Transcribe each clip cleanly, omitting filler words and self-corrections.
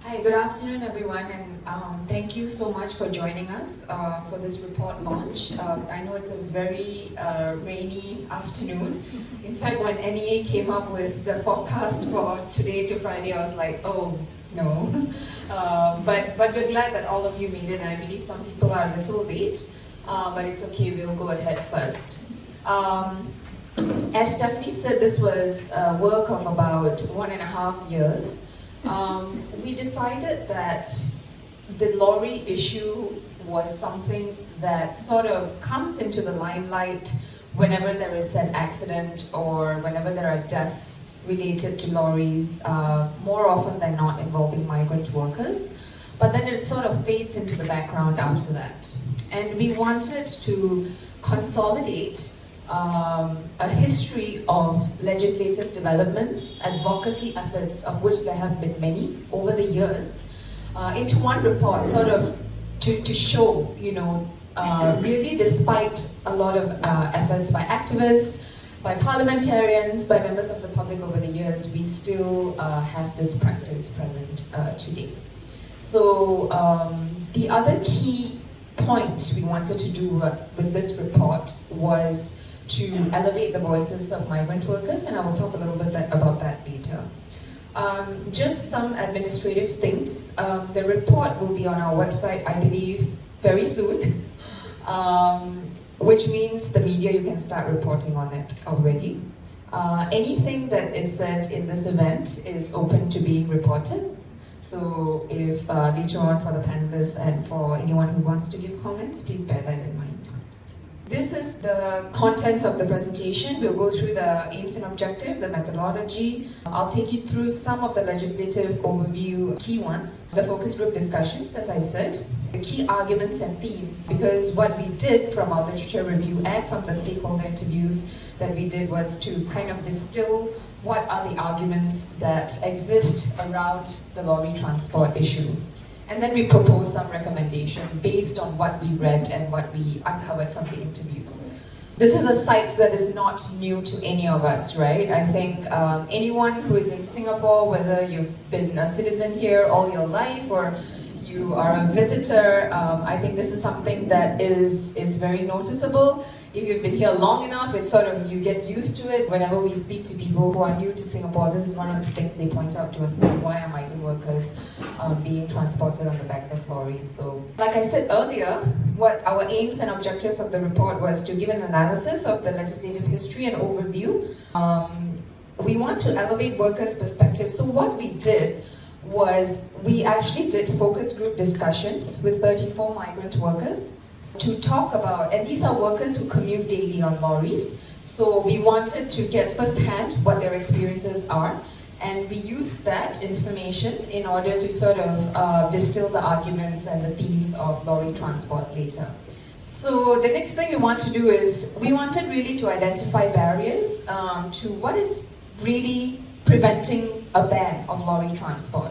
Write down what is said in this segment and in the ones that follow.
Hi, good afternoon everyone, and thank you so much for joining us for this report launch. I know it's a very rainy afternoon. In fact, when NEA came up with the forecast for today to Friday, I was like, oh no. But we're glad that all of you made it, and I believe some people are a little late, but it's okay, we'll go ahead first. As Stephanie said, this was work of about 1.5 years. We decided that the lorry issue was something that sort of comes into the limelight whenever there is an accident or whenever there are deaths related to lorries, more often than not involving migrant workers. But then it sort of fades into the background after that. And we wanted to consolidate a history of legislative developments, advocacy efforts, of which there have been many over the years, into one report, sort of to show, really despite a lot of efforts by activists, by parliamentarians, by members of the public over the years, we still have this practice present today. So the other key point we wanted to do with this report was to elevate the voices of migrant workers, and I will talk a little bit about that later. Just some administrative things. The report will be on our website, I believe, very soon, which means the media, you can start reporting on it already. Anything that is said in this event is open to being reported. So if later on for the panelists and for anyone who wants to give comments, please bear that in mind. This is the contents of the presentation. We'll go through the aims and objectives, the methodology. I'll take you through some of the legislative overview key ones, the focus group discussions, as I said, the key arguments and themes, because what we did from our literature review and from the stakeholder interviews that we did was to kind of distill what are the arguments that exist around the lorry transport issue. And then we propose some recommendation based on what we read and what we uncovered from the interviews. This is a site that is not new to any of us, right? I think anyone who is in Singapore, whether you've been a citizen here all your life or you are a visitor, I think this is something that is very noticeable. If you've been here long enough, it's sort of, you get used to it. Whenever we speak to people who are new to Singapore, this is one of the things they point out to us, why are migrant workers being transported on the backs of lorries? So, like I said earlier, what our aims and objectives of the report was to give an analysis of the legislative history and overview. We want to elevate workers' perspectives. So what we did was we actually did focus group discussions with 34 migrant workers to talk about, and these are workers who commute daily on lorries, so we wanted to get firsthand what their experiences are, and we used that information in order to sort of distill the arguments and the themes of lorry transport later. So the next thing we want to do is, we wanted really to identify barriers to what is really preventing a ban of lorry transport.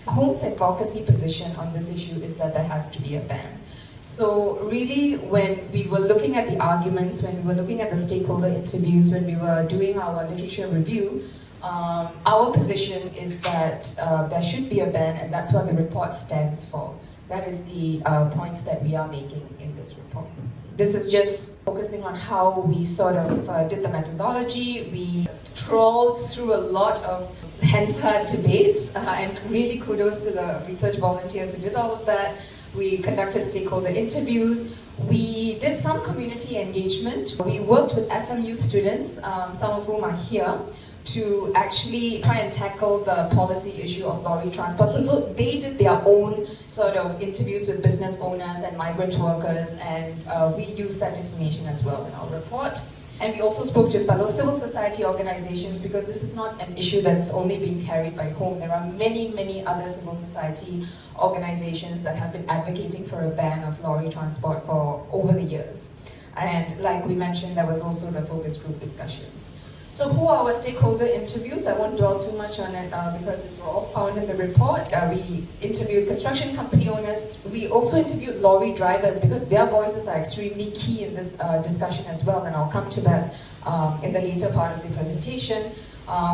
HOME's advocacy position on this issue is that there has to be a ban. So really, when we were looking at the arguments, when we were looking at the stakeholder interviews, when we were doing our literature review, our position is that there should be a ban, and that's what the report stands for. That is the point that we are making in this report. This is just focusing on how we sort of did the methodology. We trawled through a lot of Hansard debates, and really kudos to the research volunteers who did all of that. We conducted stakeholder interviews. We did some community engagement. We worked with SMU students, some of whom are here, to actually try and tackle the policy issue of lorry transport. So they did their own sort of interviews with business owners and migrant workers, and we used that information as well in our report. And we also spoke to fellow civil society organizations, because this is not an issue that's only being carried by HOME. There are many, many other civil society organizations that have been advocating for a ban of lorry transport for over the years. And like we mentioned, there was also the focus group discussions. So who are our stakeholder interviews? I won't dwell too much on it because it's all found in the report. We interviewed construction company owners. We also interviewed lorry drivers, because their voices are extremely key in this discussion as well, and I'll come to that in the later part of the presentation.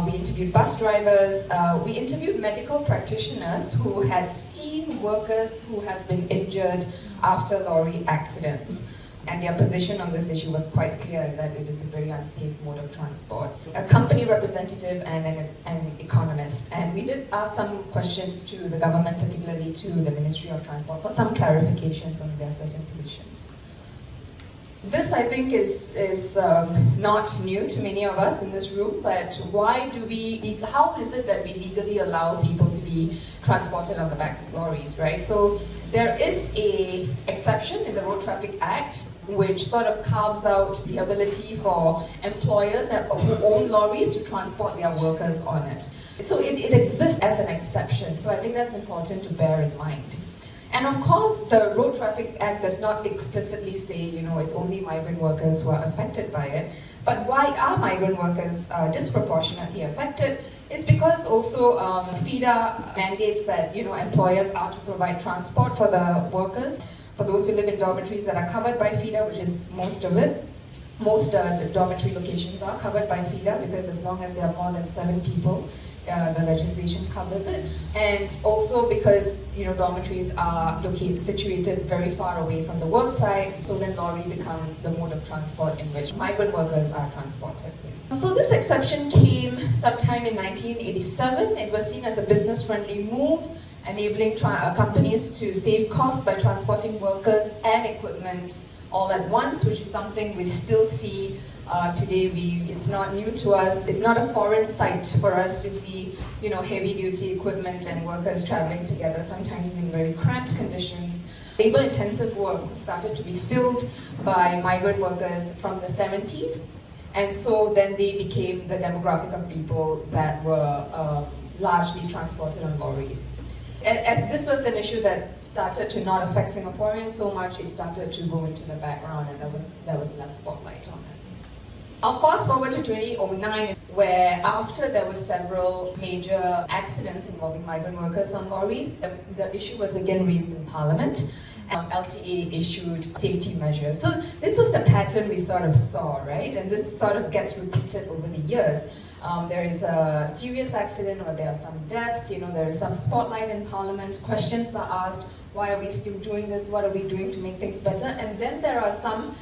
We interviewed bus drivers. We interviewed medical practitioners who had seen workers who have been injured after lorry accidents. And their position on this issue was quite clear, that it is a very unsafe mode of transport. A company representative and an economist. And we did ask some questions to the government, particularly to the Ministry of Transport, for some clarifications on their certain positions. This, I think, is not new to many of us in this room, but how is it that we legally allow people to be transported on the backs of lorries, right? So there is a exception in the Road Traffic Act, which sort of carves out the ability for employers who own lorries to transport their workers on it. So it exists as an exception, so I think that's important to bear in mind. And of course, the Road Traffic Act does not explicitly say, it's only migrant workers who are affected by it. But why are migrant workers disproportionately affected? It's because also FIDA mandates that, employers are to provide transport for the workers, for those who live in dormitories that are covered by FIDA, which is most of it. Most dormitory locations are covered by FIDA, because as long as there are more than 7 people, the legislation covers it. And also because dormitories are situated very far away from the work sites, so then lorry becomes the mode of transport in which migrant workers are transported. So this exception came sometime in 1987. It was seen as a business-friendly move, enabling companies to save costs by transporting workers and equipment all at once, which is something we still see today. It's not new to us. It's not a foreign sight for us to see, heavy-duty equipment and workers traveling together, sometimes in very cramped conditions. Labor-intensive work started to be filled by migrant workers from the 70s, and so then they became the demographic of people that were largely transported on lorries. As this was an issue that started to not affect Singaporeans so much, it started to go into the background, and there was less spotlight on it. I'll fast forward to 2009, where after there were several major accidents involving migrant workers on lorries, the issue was again raised in Parliament. LTA issued safety measures. So this was the pattern we sort of saw, right? And this sort of gets repeated over the years. There is a serious accident, or there are some deaths, there is some spotlight in Parliament, questions are asked, why are we still doing this, what are we doing to make things better? And then there are some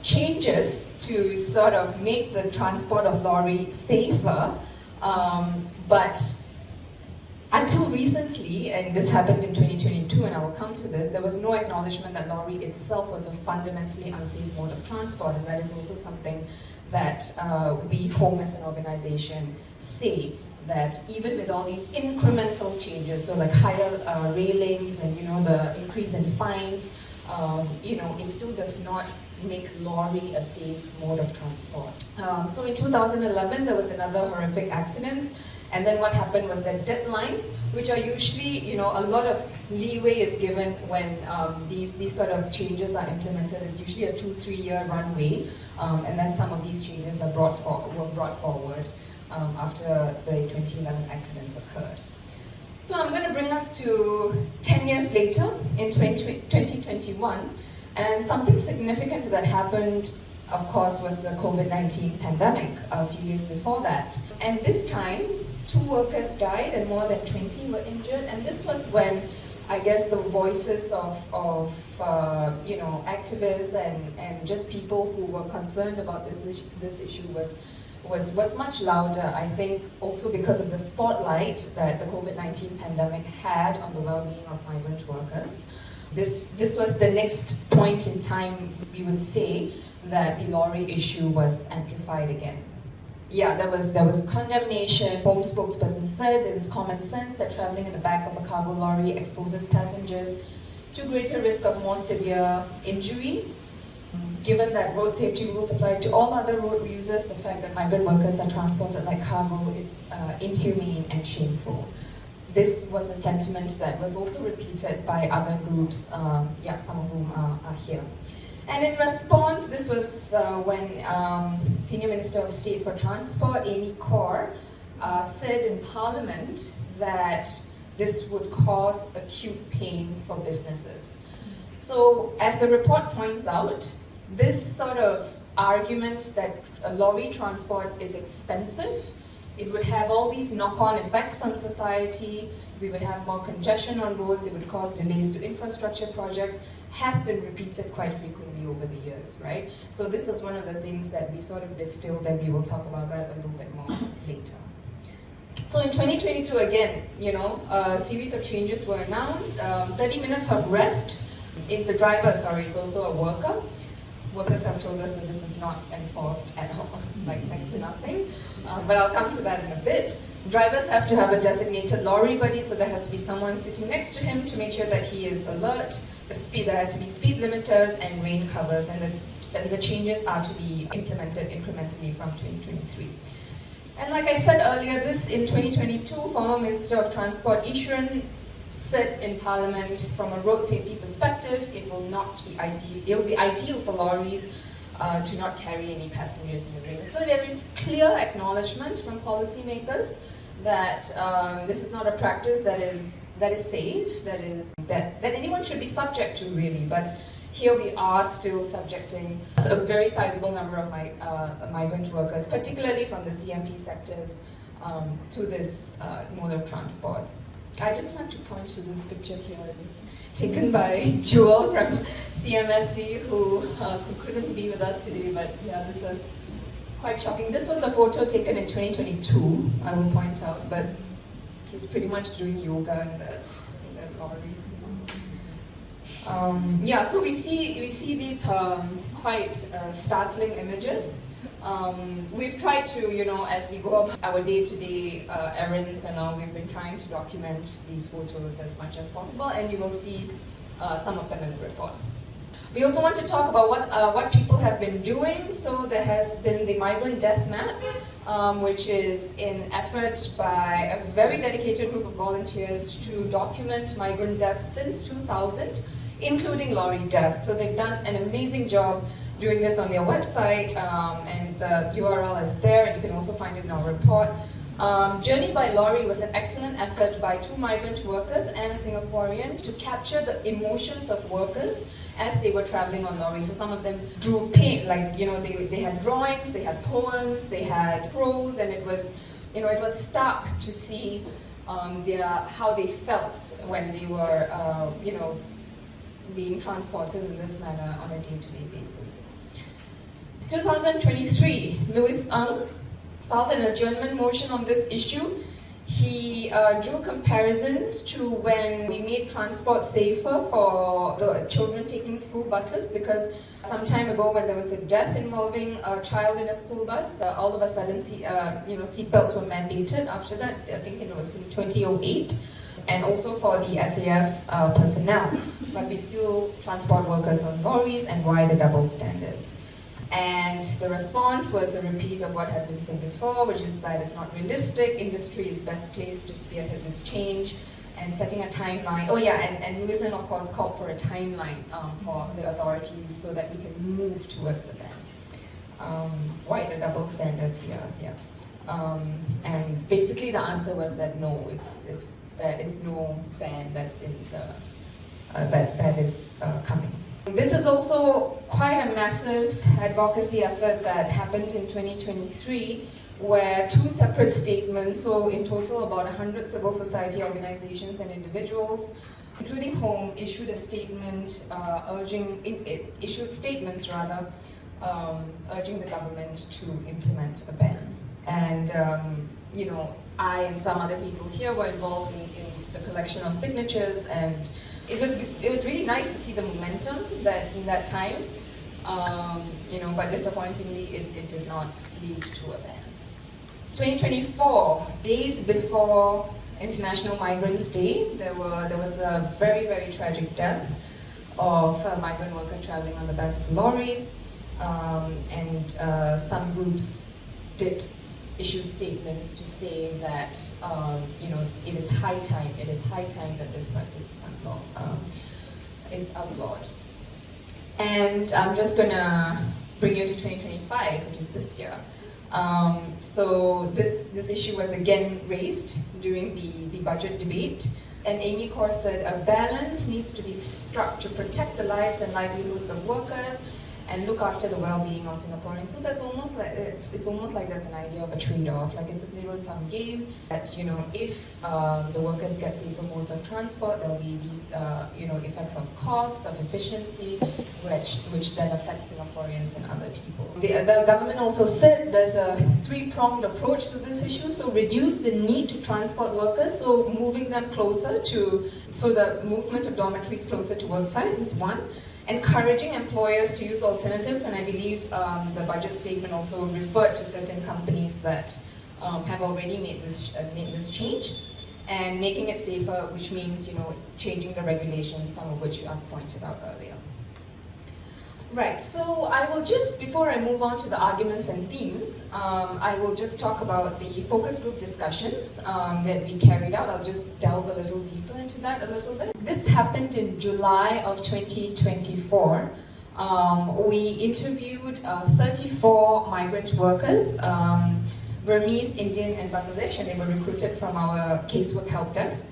changes to sort of make the transport of lorry safer, but until recently, and this happened in 2022, and I will come to this, there was no acknowledgement that lorry itself was a fundamentally unsafe mode of transport, and that is also something that we, HOME as an organization, say, that even with all these incremental changes, so like higher railings and the increase in fines, it still does not make lorry a safe mode of transport. So in 2011, there was another horrific accident. And then what happened was that deadlines, which are usually, a lot of leeway is given when these sort of changes are implemented. It's usually a 2-3 year runway, and then some of these changes are brought forward after the 2011 accidents occurred. So I'm going to bring us to 10 years later, in 2021, and something significant that happened, of course, was the COVID-19 pandemic a few years before that. And this time, 2 workers died and more than 20 were injured, and this was when I guess the voices of activists and just people who were concerned about this issue was much louder. I think also because of the spotlight that the COVID-19 pandemic had on the well-being of migrant workers. This was the next point in time, we would say, that the lorry issue was amplified again. Yeah, there was condemnation. HOME spokesperson said it is common sense that traveling in the back of a cargo lorry exposes passengers to greater risk of more severe injury. Given that road safety rules apply to all other road users, the fact that migrant workers are transported like cargo is inhumane and shameful. This was a sentiment that was also repeated by other groups, some of whom are here. And in response, this was when Senior Minister of State for Transport, Amy Kaur, said in Parliament that this would cause acute pain for businesses. So, as the report points out, this sort of argument that lorry transport is expensive. It would have all these knock-on effects on society. We would have more congestion on roads. It would cause delays to infrastructure projects. Has been repeated quite frequently over the years, right? So this was one of the things that we sort of distilled, and we will talk about that a little bit more later. So in 2022, again, a series of changes were announced. 30 minutes of rest. If the driver, is also a worker. Workers have told us that this is not enforced at all, like next to nothing. But I'll come to that in a bit. Drivers have to have a designated lorry buddy, so there has to be someone sitting next to him to make sure that he is alert. There has to be speed limiters and rain covers, and the changes are to be implemented incrementally from 2023. And like I said earlier, in 2022, former Minister of Transport Ishuran said in Parliament, from a road safety perspective, it will not be ideal. It will be ideal for lorries to not carry any passengers in the ring. So there is clear acknowledgement from policymakers that this is not a practice that is safe, that anyone should be subject to, really. But here we are still subjecting a very sizable number of migrant workers, particularly from the CMP sectors, to this mode of transport. I just want to point to this picture here. It's taken by Jewel from CMSC, who couldn't be with us today, but yeah, this was quite shocking. This was a photo taken in 2022, I will point out, but he's pretty much doing yoga in that lorries. Yeah, so we see these quite startling images. We've tried to, as we go up our day-to-day errands and all, we've been trying to document these photos as much as possible, and you will see some of them in the report. We also want to talk about what people have been doing. So there has been the Migrant Death Map, which is an effort by a very dedicated group of volunteers to document migrant deaths since 2000, including lorry deaths. So they've done an amazing job doing this on their website, and the URL is there, and you can also find it in our report. Journey by Lorry was an excellent effort by 2 migrant workers and a Singaporean to capture the emotions of workers as they were traveling on lorries. So some of them drew paint, like, they had drawings, they had poems, they had prose, and it was stark to see how they felt when they were, being transported in this manner on a day-to-day basis. 2023, Louis Ng filed an adjournment motion on this issue. He drew comparisons to when we made transport safer for the children taking school buses, because some time ago when there was a death involving a child in a school bus, all of a sudden seatbelts were mandated. After that, I think it was in 2008, and also for the SAF personnel. But we still transport workers on lorries, and why the double standards? And the response was a repeat of what had been said before, which is that it's not realistic. Industry is best placed to spearhead this change, and setting a timeline. Oh yeah, and Louison, of course, called for a timeline for the authorities so that we can move towards a ban. Why the double standards here? Yeah. And basically the answer was that no, there is no ban that's in the that is coming. This is also quite a massive advocacy effort that happened in 2023, where 2 separate statements, so in total about 100 civil society organizations and individuals, including HOME, issued a statement issued statements urging the government to implement a ban. And I and some other people here were involved in the collection of signatures, and it was really nice to see the momentum in that time, but disappointingly it did not lead to a ban. 2024, days before International Migrants Day, there was a very, very tragic death of a migrant worker traveling on the back of a lorry, and some groups did issue statements to say that it is high time that this practice is outlawed. And I'm just gonna bring you to 2025, which is this year. So this issue was again raised during the budget debate, and Amy Corr said a balance needs to be struck to protect the lives and livelihoods of workers and look after the well-being of Singaporeans. So that's almost like it's almost like there's an idea of a trade-off, like it's a zero-sum game. That if the workers get safer modes of transport, there'll be these effects of cost, of efficiency, which then affects Singaporeans and other people. The government also said there's a three-pronged approach to this issue. So reduce the need to transport workers, so moving them closer to, so the movement of dormitories closer to work sites is one. Encouraging employers to use alternatives, and I believe the budget statement also referred to certain companies that have already made this change, and making it safer, which means changing the regulations, some of which I've pointed out earlier. Right, so I will just, before I move on to the arguments and themes, I will just talk about the focus group discussions that we carried out. I'll just delve a little deeper into that a little bit. This happened in July of 2024. We interviewed 34 migrant workers, Burmese, Indian, and Bangladesh, and they were recruited from our casework help desk.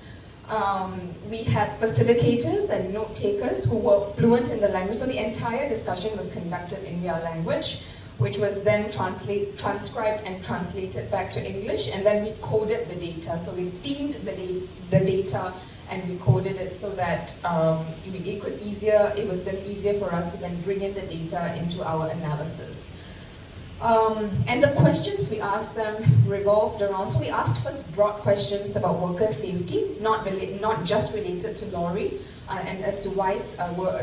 We had facilitators and note takers who were fluent in the language, so the entire discussion was conducted in their language, which was then transcribed and translated back to English, and then we coded the data. So we themed the data and we coded it so that it was then easier for us to then bring in the data into our analysis. And the questions we asked them revolved around, so we asked first broad questions about worker safety, not just related to lorry, and as to why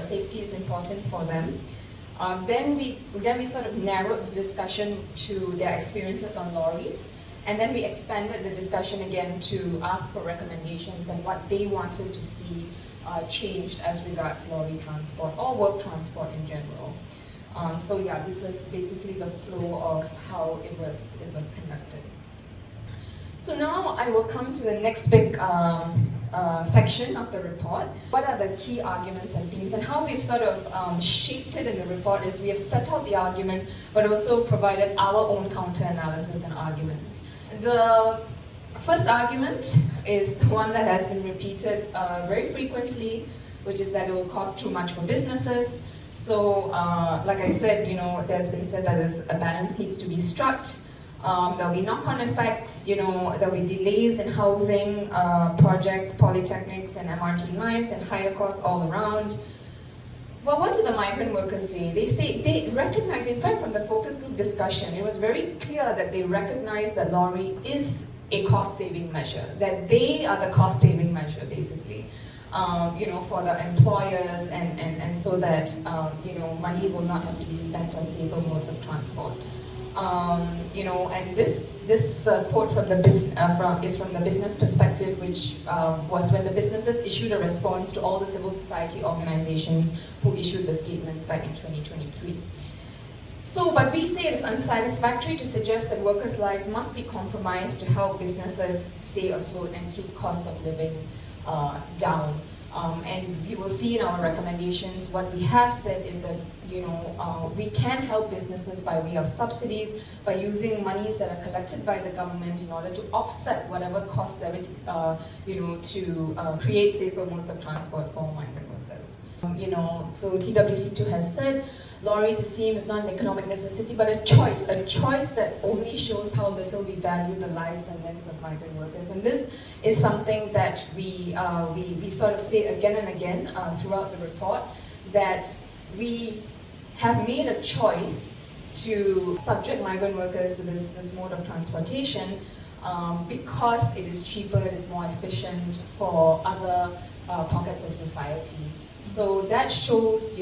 safety is important for them. Then we sort of narrowed the discussion to their experiences on lorries, and then we expanded the discussion again to ask for recommendations and what they wanted to see changed as regards lorry transport or work transport in general. So yeah, this is basically the flow of how it was conducted. So now I will come to the next big section of the report. What are the key arguments and themes, and how we've sort of shaped it in the report is we have set out the argument, but also provided our own counter-analysis and arguments. The first argument is the one that has been repeated very frequently, which is that it will cost too much for businesses. So, like I said, there's been said that a balance needs to be struck. There'll be knock-on effects, there'll be delays in housing projects, polytechnics and MRT lines, and higher costs all around. Well, what do the migrant workers say? They recognize, in fact, from the focus group discussion, it was very clear that they recognize that lorry is a cost-saving measure, that they are the cost-saving measure, basically. For the employers, and so that money will not have to be spent on safer modes of transport. And this quote from the is from the business perspective, which was when the businesses issued a response to all the civil society organizations who issued the statements back in 2023. So, but we say it is unsatisfactory to suggest that workers' lives must be compromised to help businesses stay afloat and keep costs of living down. And you will see in our recommendations, what we have said is that we can help businesses by way of subsidies, by using monies that are collected by the government in order to offset whatever cost there is to create safer modes of transport for migrant workers. So TWC2 has said lorries is seen as not an economic necessity, but a choice that only shows how little we value the lives and limbs of migrant workers. And this is something that we sort of say again and again throughout the report, that we have made a choice to subject migrant workers to this mode of transportation because it is cheaper, it is more efficient for other pockets of society. So that shows,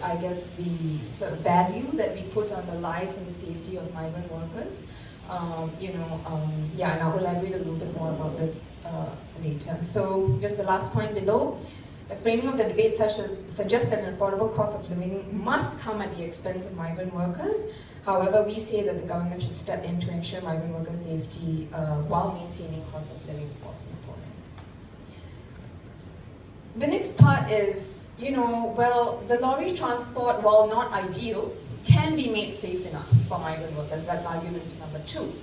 I guess, the sort of value that we put on the lives and the safety of migrant workers. And I'll elaborate a little bit more about this later. So just the last point below, the framing of the debate suggests that an affordable cost of living must come at the expense of migrant workers. However, we say that the government should step in to ensure migrant worker safety while maintaining cost of living for Singaporeans. The next part is, the lorry transport, while not ideal, can be made safe enough for migrant workers. That's argument number 2.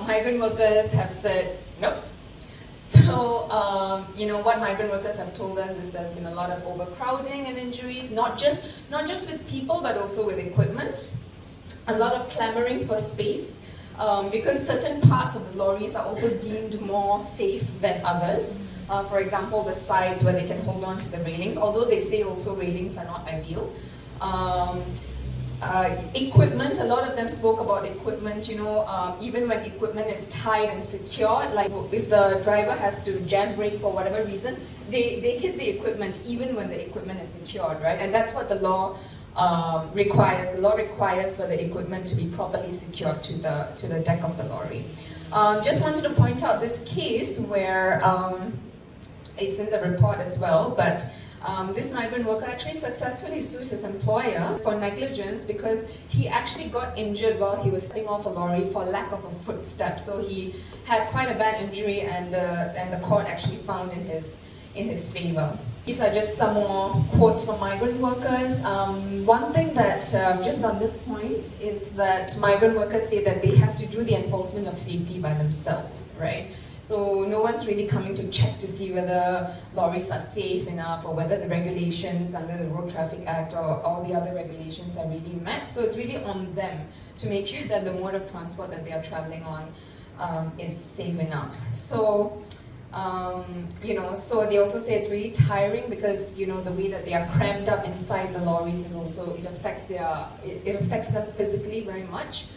Migrant workers have said no. So, what migrant workers have told us is there's been a lot of overcrowding and injuries, not just with people, but also with equipment. A lot of clamoring for space, because certain parts of the lorries are also deemed more safe than others. For example, the sides where they can hold on to the railings, although they say also railings are not ideal. Equipment, a lot of them spoke about equipment, even when equipment is tied and secured, like if the driver has to jam brake for whatever reason, they hit the equipment even when the equipment is secured, right? And that's what the law requires. The law requires for the equipment to be properly secured to the deck of the lorry. Just wanted to point out this case where it's in the report as well, but this migrant worker actually successfully sued his employer for negligence because he actually got injured while he was stepping off a lorry for lack of a footstep. So he had quite a bad injury, and the court actually found in his favor. These are just some more quotes from migrant workers. One thing that, just on this point, is that migrant workers say that they have to do the enforcement of safety by themselves, right? So no one's really coming to check to see whether lorries are safe enough or whether the regulations under the Road Traffic Act or all the other regulations are really met. So it's really on them to make sure that the mode of transport that they are traveling on is safe enough. So, so they also say it's really tiring because, the way that they are crammed up inside the lorries is also, it affects them physically very much.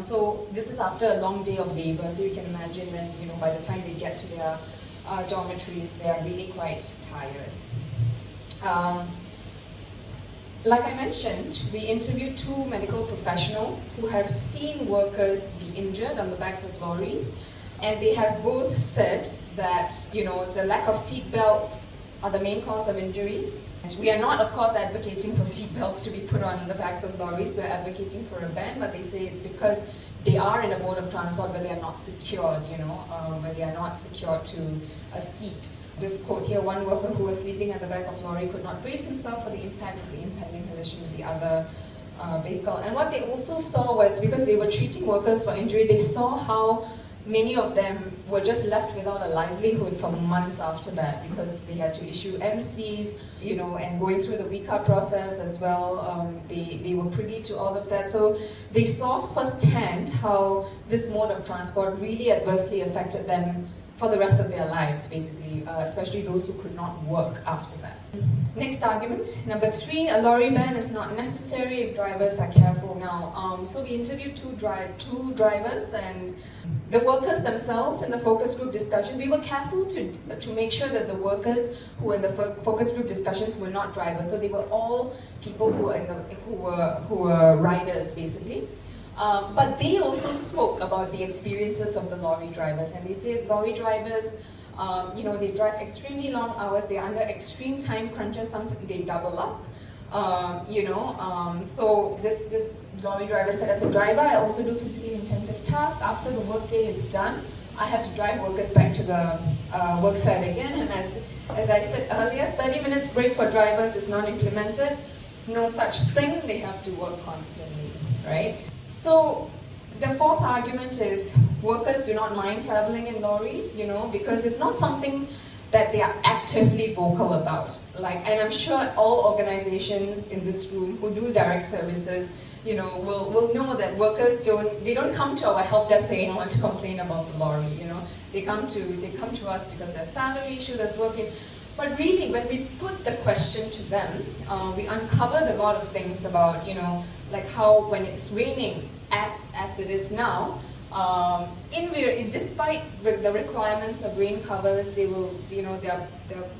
So this is after a long day of labor, so you can imagine then, by the time they get to their dormitories, they are really quite tired. Like I mentioned, we interviewed 2 medical professionals who have seen workers be injured on the backs of lorries, and they have both said that, the lack of seat belts are the main cause of injuries. And we are not, of course, advocating for seat belts to be put on the backs of lorries. We're advocating for a ban, but they say it's because they are in a mode of transport where they are not secured, where they are not secured to a seat. This quote here, one worker who was sleeping at the back of lorry could not brace himself for the impact of the impending collision with the other vehicle. And what they also saw was, because they were treating workers for injury, they saw how many of them were just left without a livelihood for months after that because they had to issue MCs, and going through the WICA process as well. They were privy to all of that. So they saw firsthand how this mode of transport really adversely affected them for the rest of their lives, basically, especially those who could not work after that. Next argument, number 3, a lorry ban is not necessary if drivers are careful. Now, so we interviewed two drivers, and the workers themselves in the focus group discussion, we were careful to make sure that the workers who were in the focus group discussions were not drivers. So they were all people who were riders, basically. But they also spoke about the experiences of the lorry drivers, and they say lorry drivers, they drive extremely long hours, they're under extreme time crunches, sometimes they double up, so this lorry driver said, as a driver, I also do physically intensive tasks. After the workday is done, I have to drive workers back to the work site again, and as I said earlier, 30 minutes break for drivers is not implemented. No such thing, they have to work constantly, right? So the 4th argument is workers do not mind traveling in lorries, because it's not something that they are actively vocal about. And I'm sure all organizations in this room who do direct services, will know that workers don't come to our help desk saying, I want to complain about the lorry, They come to us because there's salary issue, there's working. But really, when we put the question to them, we uncovered a lot of things about, how when it's raining, as it is now, despite the requirements of rain covers, they will, their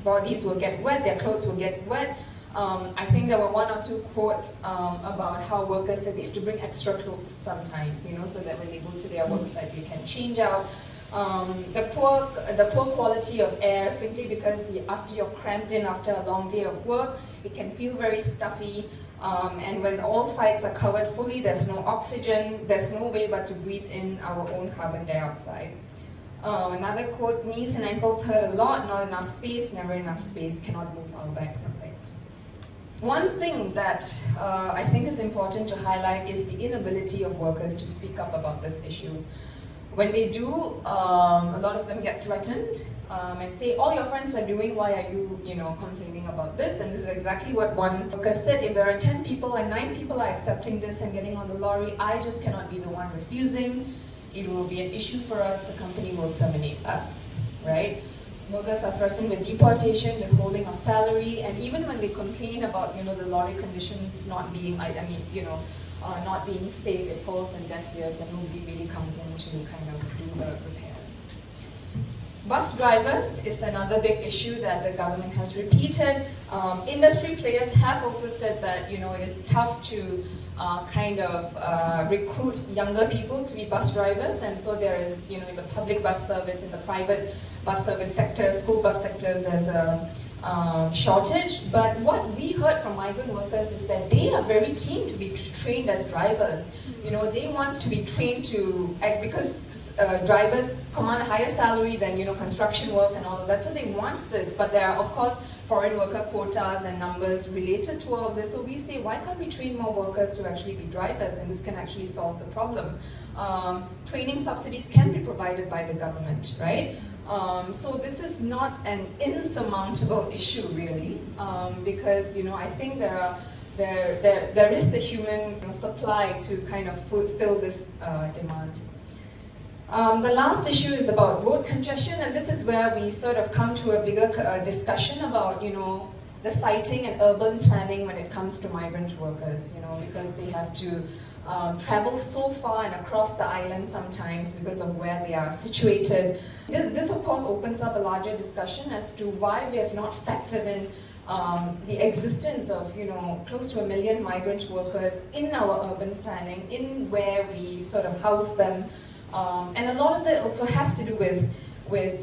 bodies will get wet, their clothes will get wet. I think there were 1 or 2 quotes about how workers said they have to bring extra clothes sometimes, so that when they go to their work site, they can change out. The poor quality of air, simply because after you're cramped in after a long day of work, it can feel very stuffy. And when all sites are covered fully, there's no oxygen, there's no way but to breathe in our own carbon dioxide. Another quote, knees and ankles hurt a lot, not enough space, never enough space, cannot move our backs and legs. One thing that I think is important to highlight is the inability of workers to speak up about this issue. When they do, a lot of them get threatened and say, all your friends are doing, why are you, complaining about this? And this is exactly what one worker said. If there are 10 people and 9 people are accepting this and getting on the lorry, I just cannot be the one refusing. It will be an issue for us. The company will terminate us, right? Workers are threatened with deportation, withholding of salary, and even when they complain about, the lorry conditions not being, not being safe, it falls on deaf ears and nobody really comes in to kind of do the repairs. Bus drivers is another big issue that the government has repeated. Industry players have also said that, it is tough to recruit younger people to be bus drivers, and so there is, in the public bus service, in the private bus service sector, school bus sectors, there's a shortage. But what we heard from migrant workers is that they are very keen to be trained as drivers. They want to be trained to, because drivers command a higher salary than, construction work and all of that, so they want this. But there are, of course, foreign worker quotas and numbers related to all of this. So we say, why can't we train more workers to actually be drivers? And this can actually solve the problem. Training subsidies can be provided by the government, right? So this is not an insurmountable issue, really, because I think there is the human supply to kind of fulfill this demand. The last issue is about road congestion, and this is where we sort of come to a bigger discussion about, the siting and urban planning when it comes to migrant workers, because they have to travel so far and across the island sometimes because of where they are situated. This of course opens up a larger discussion as to why we have not factored in the existence of, close to 1 million migrant workers in our urban planning, in where we sort of house them. And a lot of that also has to do with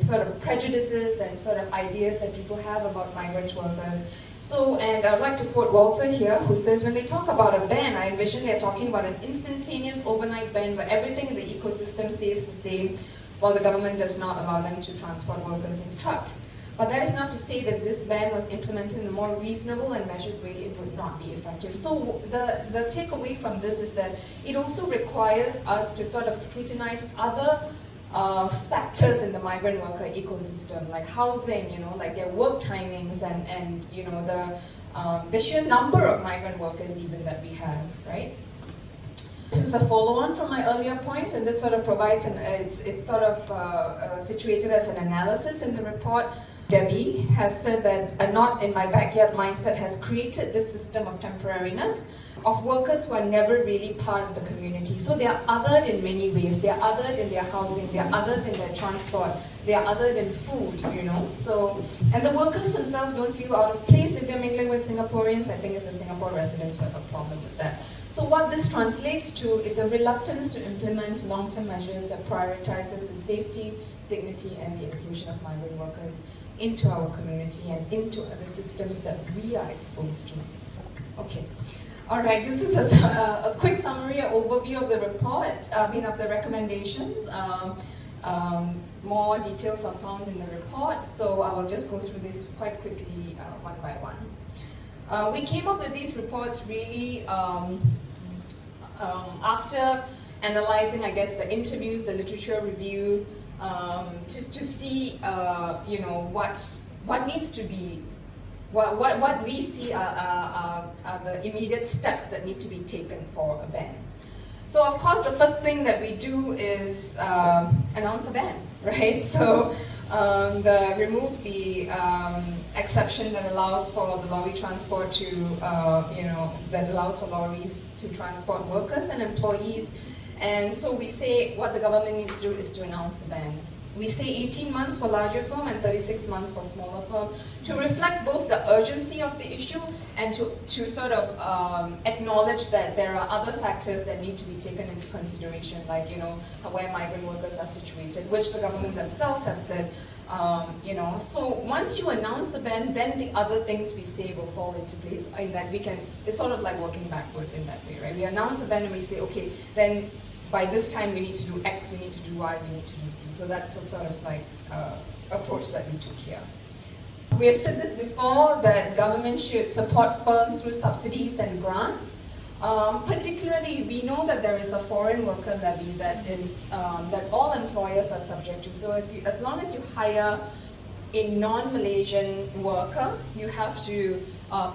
sort of prejudices and sort of ideas that people have about migrant workers. So, and I would like to quote Walter here, who says, when they talk about a ban, I envision they're talking about an instantaneous overnight ban where everything in the ecosystem stays the same, while the government does not allow them to transport workers in trucks. But that is not to say that this ban was implemented in a more reasonable and measured way, it would not be effective. So the takeaway from this is that it also requires us to sort of scrutinize other factors in the migrant worker ecosystem, like housing, like their work timings and the sheer number of migrant workers even that we have, right? This is a follow-on from my earlier point, and this sort of provides it's sort of situated as an analysis in the report. Debbie has said that a not in my backyard mindset has created this system of temporariness of workers who are never really part of the community. So they are othered in many ways. They are othered in their housing, they are othered in their transport, they are othered in food, So, and the workers themselves don't feel out of place if they're mingling with Singaporeans. I think it's the Singapore residents who have a problem with that. So what this translates to is a reluctance to implement long-term measures that prioritizes the safety, dignity, and the inclusion of migrant workers into our community and into the systems that we are exposed to. Okay. All right, this is a quick summary, an overview of the report, of the recommendations. More details are found in the report, so I will just go through this quite quickly, one by one. We came up with these reports really after analyzing, I guess, the interviews, the literature review, just to see, what needs to be. What we see are the immediate steps that need to be taken for a ban. So of course the first thing that we do is announce a ban, right? So remove the exception that allows for the lorry transport to, that allows for lorries to transport workers and employees. And so we say what the government needs to do is to announce a ban. We say 18 months for larger firm and 36 months for smaller firm to reflect both the urgency of the issue and to sort of acknowledge that there are other factors that need to be taken into consideration, like, where migrant workers are situated, which the government themselves have said, So once you announce a ban, then the other things we say will fall into place in that it's sort of like working backwards in that way, right? We announce a ban and we say, okay, then by this time we need to do X, we need to do Y, we need to do Z. So that's the sort of like approach that we took here. We have said this before, that government should support firms through subsidies and grants. Particularly, we know that there is a foreign worker levy that is that all employers are subject to. So as long as you hire a non-Malaysian worker, you have to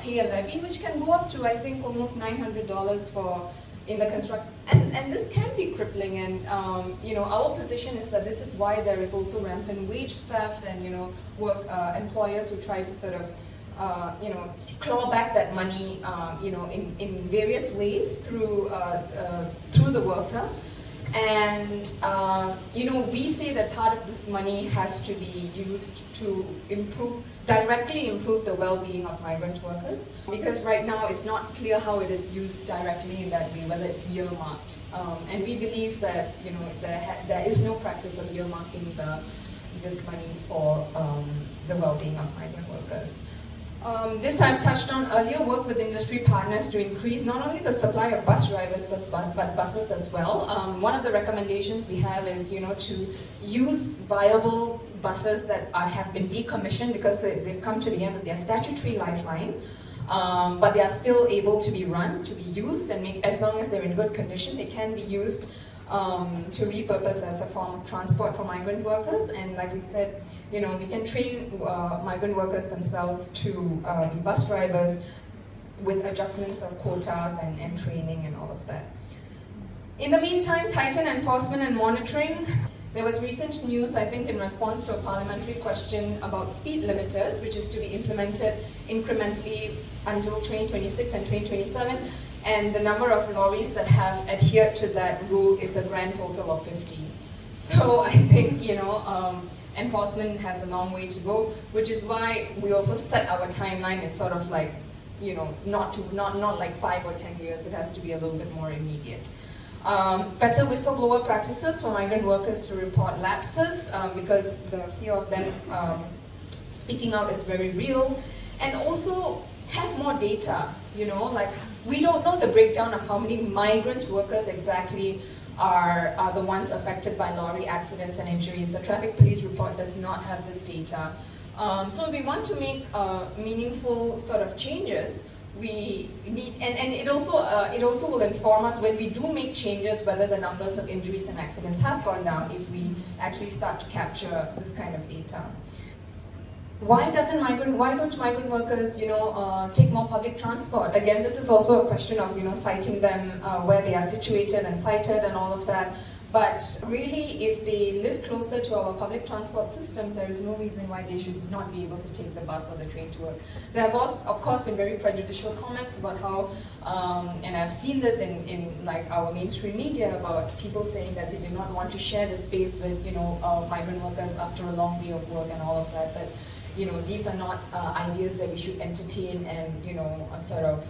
pay a levy, which can go up to, I think, almost $900 for in the construct. And this can be crippling. And our position is that this is why there is also rampant wage theft, and employers who try to sort of claw back that money, in various ways through the worker. And we say that part of this money has to be used to directly improve the well-being of migrant workers, because right now it's not clear how it is used directly in that way, whether it's earmarked. And we believe that there is no practice of earmarking this money for the well-being of migrant workers. This I've touched on earlier, work with industry partners to increase not only the supply of bus drivers, but buses as well. One of the recommendations we have is, to use viable buses that have been decommissioned because they've come to the end of their statutory lifeline, but they are still able to be run, to be used, and as long as they're in good condition, they can be used to repurpose as a form of transport for migrant workers. And like we said, we can train migrant workers themselves to be bus drivers with adjustments of quotas and training and all of that. In the meantime, tighten enforcement and monitoring. There was recent news, I think, in response to a parliamentary question about speed limiters, which is to be implemented incrementally until 2026 and 2027. And the number of lorries that have adhered to that rule is a grand total of 50. So I think, enforcement has a long way to go, which is why we also set our timeline. It's sort of like, not like 5 or 10 years. It has to be a little bit more immediate. Better whistleblower practices for migrant workers to report lapses, because the fear of them speaking out is very real. And also have more data, like we don't know the breakdown of how many migrant workers exactly are the ones affected by lorry accidents and injuries. The traffic police report does not have this data. So if we want to make meaningful sort of changes, we need, and it also will inform us when we do make changes whether the numbers of injuries and accidents have gone down if we actually start to capture this kind of data. Why don't migrant workers, take more public transport? Again, this is also a question of, citing them where they are situated and sited and all of that. But really, if they live closer to our public transport system, there is no reason why they should not be able to take the bus or the train to work. There have, of course, been very prejudicial comments about how, and I've seen this in like our mainstream media, about people saying that they did not want to share the space with, migrant workers after a long day of work and all of that. But these are not ideas that we should entertain and, sort of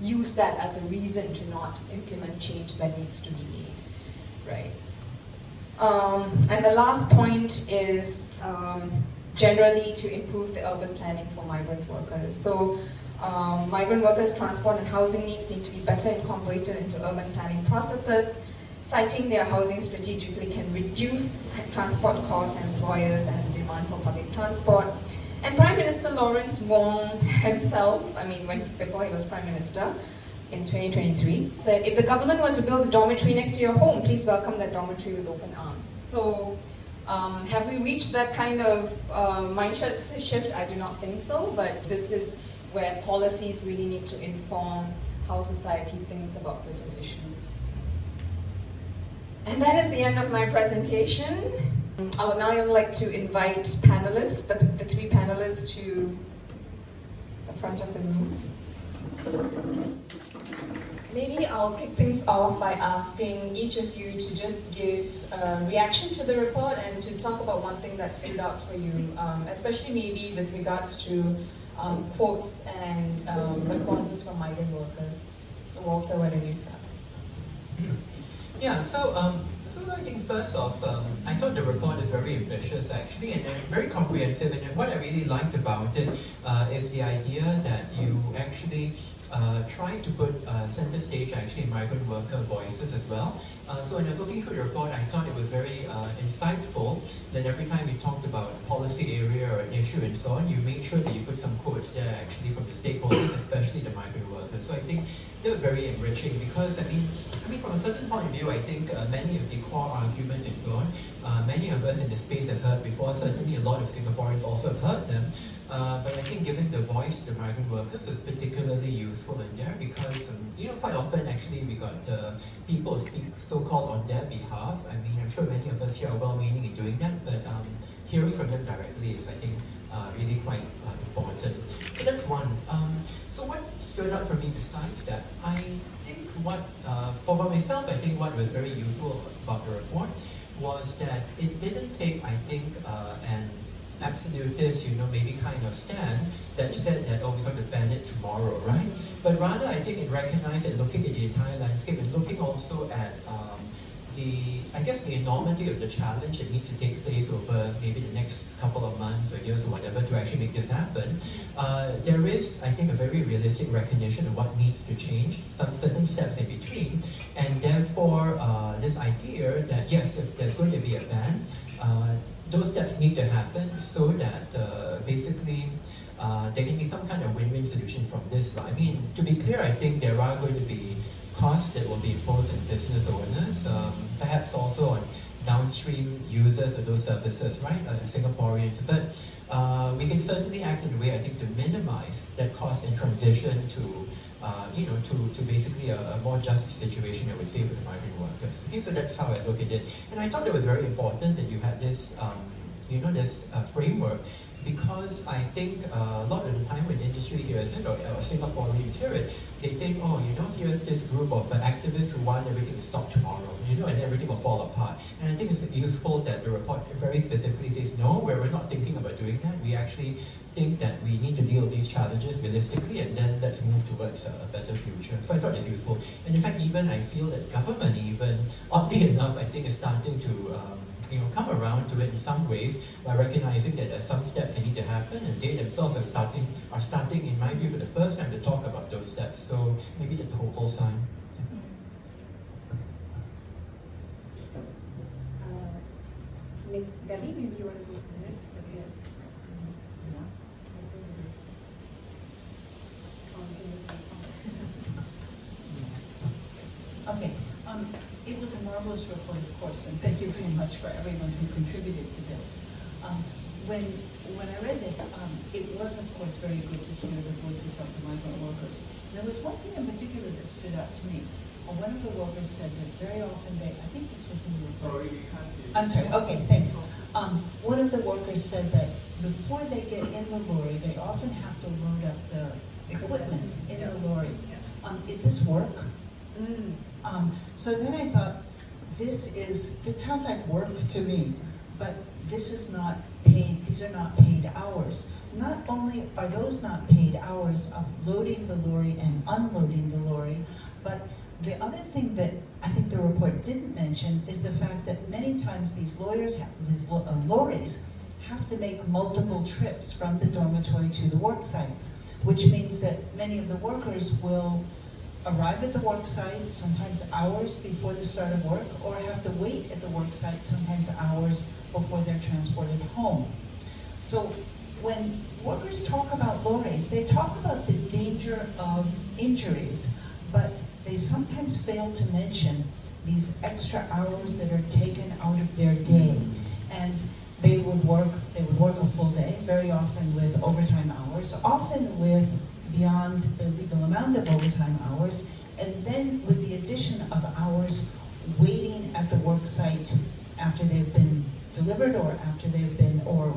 use that as a reason to not implement change that needs to be made. Right. And the last point is generally to improve the urban planning for migrant workers. So migrant workers' transport and housing needs need to be better incorporated into urban planning processes. Citing their housing strategically can reduce transport costs and employers and demand for public transport. And Prime Minister Lawrence Wong himself, before he was Prime Minister, in 2023, said, if the government were to build a dormitory next to your home, please welcome that dormitory with open arms. So have we reached that kind of mindset shift? I do not think so, but this is where policies really need to inform how society thinks about certain issues. And that is the end of my presentation. I would now like to invite panelists, the three panelists, to the front of the room. Maybe I'll kick things off by asking each of you to just give a reaction to the report and to talk about one thing that stood out for you, especially maybe with regards to quotes and responses from migrant workers. So Walter, where do we start? Yeah, so I think first off, I thought the report is very ambitious actually, and very comprehensive, and what I really liked about it is the idea that you actually tried to put center stage actually migrant worker voices as well. So when I was looking through the report, I thought it was very insightful that every time we talked about a policy area or an issue and so on, you made sure that you put some quotes there actually from the stakeholders, especially the migrant workers. So I think they were very enriching because, I mean from a certain point of view, I think many of the core arguments and so on, many of us in the space have heard before, certainly a lot of Singaporeans also have heard them. But I think giving the voice to the migrant workers is particularly useful in there because, quite often actually we got people speak so-called on their behalf. I mean, I'm sure many of us here are well-meaning in doing that, but hearing from them directly is, I think, really quite important. So that's one. So what stood out for me besides that, I think for myself, I think what was very useful about the report was that it didn't take, I think, an absolutist, maybe kind of stand that said that, oh, we got to ban it tomorrow, right? But rather, I think it recognized that looking at the entire landscape and looking also at the enormity of the challenge that needs to take place over maybe the next couple of months or years or whatever to actually make this happen, there is, I think, a very realistic recognition of what needs to change, some certain steps in between, and therefore this idea that yes, if there's going to be a ban, those steps need to happen so that basically there can be some kind of win-win solution from this. I mean, to be clear, I think there are going to be costs that will be imposed on business owners, perhaps also on downstream users of those services, right, Singaporeans. But we can certainly act in a way, I think, to minimize that cost and transition to, to basically a more just situation, I would say, for the migrant workers. Okay, so that's how I look at it. And I thought it was very important that you had this, this framework, because I think a lot of the time when industry hears it, or Singaporeans hear it, they think, oh, here's this group of activists who want everything to stop tomorrow, and everything will fall apart. And I think it's useful that the report very specifically says, no, we're not thinking about doing that. We actually think that we need to deal with these challenges realistically, and then let's move towards a better future. So I thought it's useful. And in fact, even I feel that government, even oddly enough, I think is starting to come around to it in some ways by recognizing that there's some steps that need to happen, and they themselves are starting, in my view, for the first time to talk about those steps. So maybe that's a hopeful sign. Debbie, maybe you want to go next? Okay. It was a marvelous report, of course, and thank you very much for everyone who contributed to this. When I read this, it was, of course, very good to hear the voices of the migrant workers. There was one thing in particular that stood out to me. One of the workers said that very often I think this was in the report. I'm sorry, okay, thanks. One of the workers said that before they get in the lorry, they often have to load up the equipment in the lorry. Is this work? So then I thought, it sounds like work to me, but this is not paid, these are not paid hours. Not only are those not paid hours of loading the lorry and unloading the lorry, but the other thing that I think the report didn't mention is the fact that many times these lorries have to make multiple trips from the dormitory to the work site, which means that many of the workers will arrive at the work site sometimes hours before the start of work, or have to wait at the work site sometimes hours before they're transported home. So when workers talk about lorries, they talk about the danger of injuries, but they sometimes fail to mention these extra hours that are taken out of their day. And they would work a full day, very often with overtime hours, often with beyond the legal amount of overtime hours, and then with the addition of hours waiting at the work site after they've been delivered or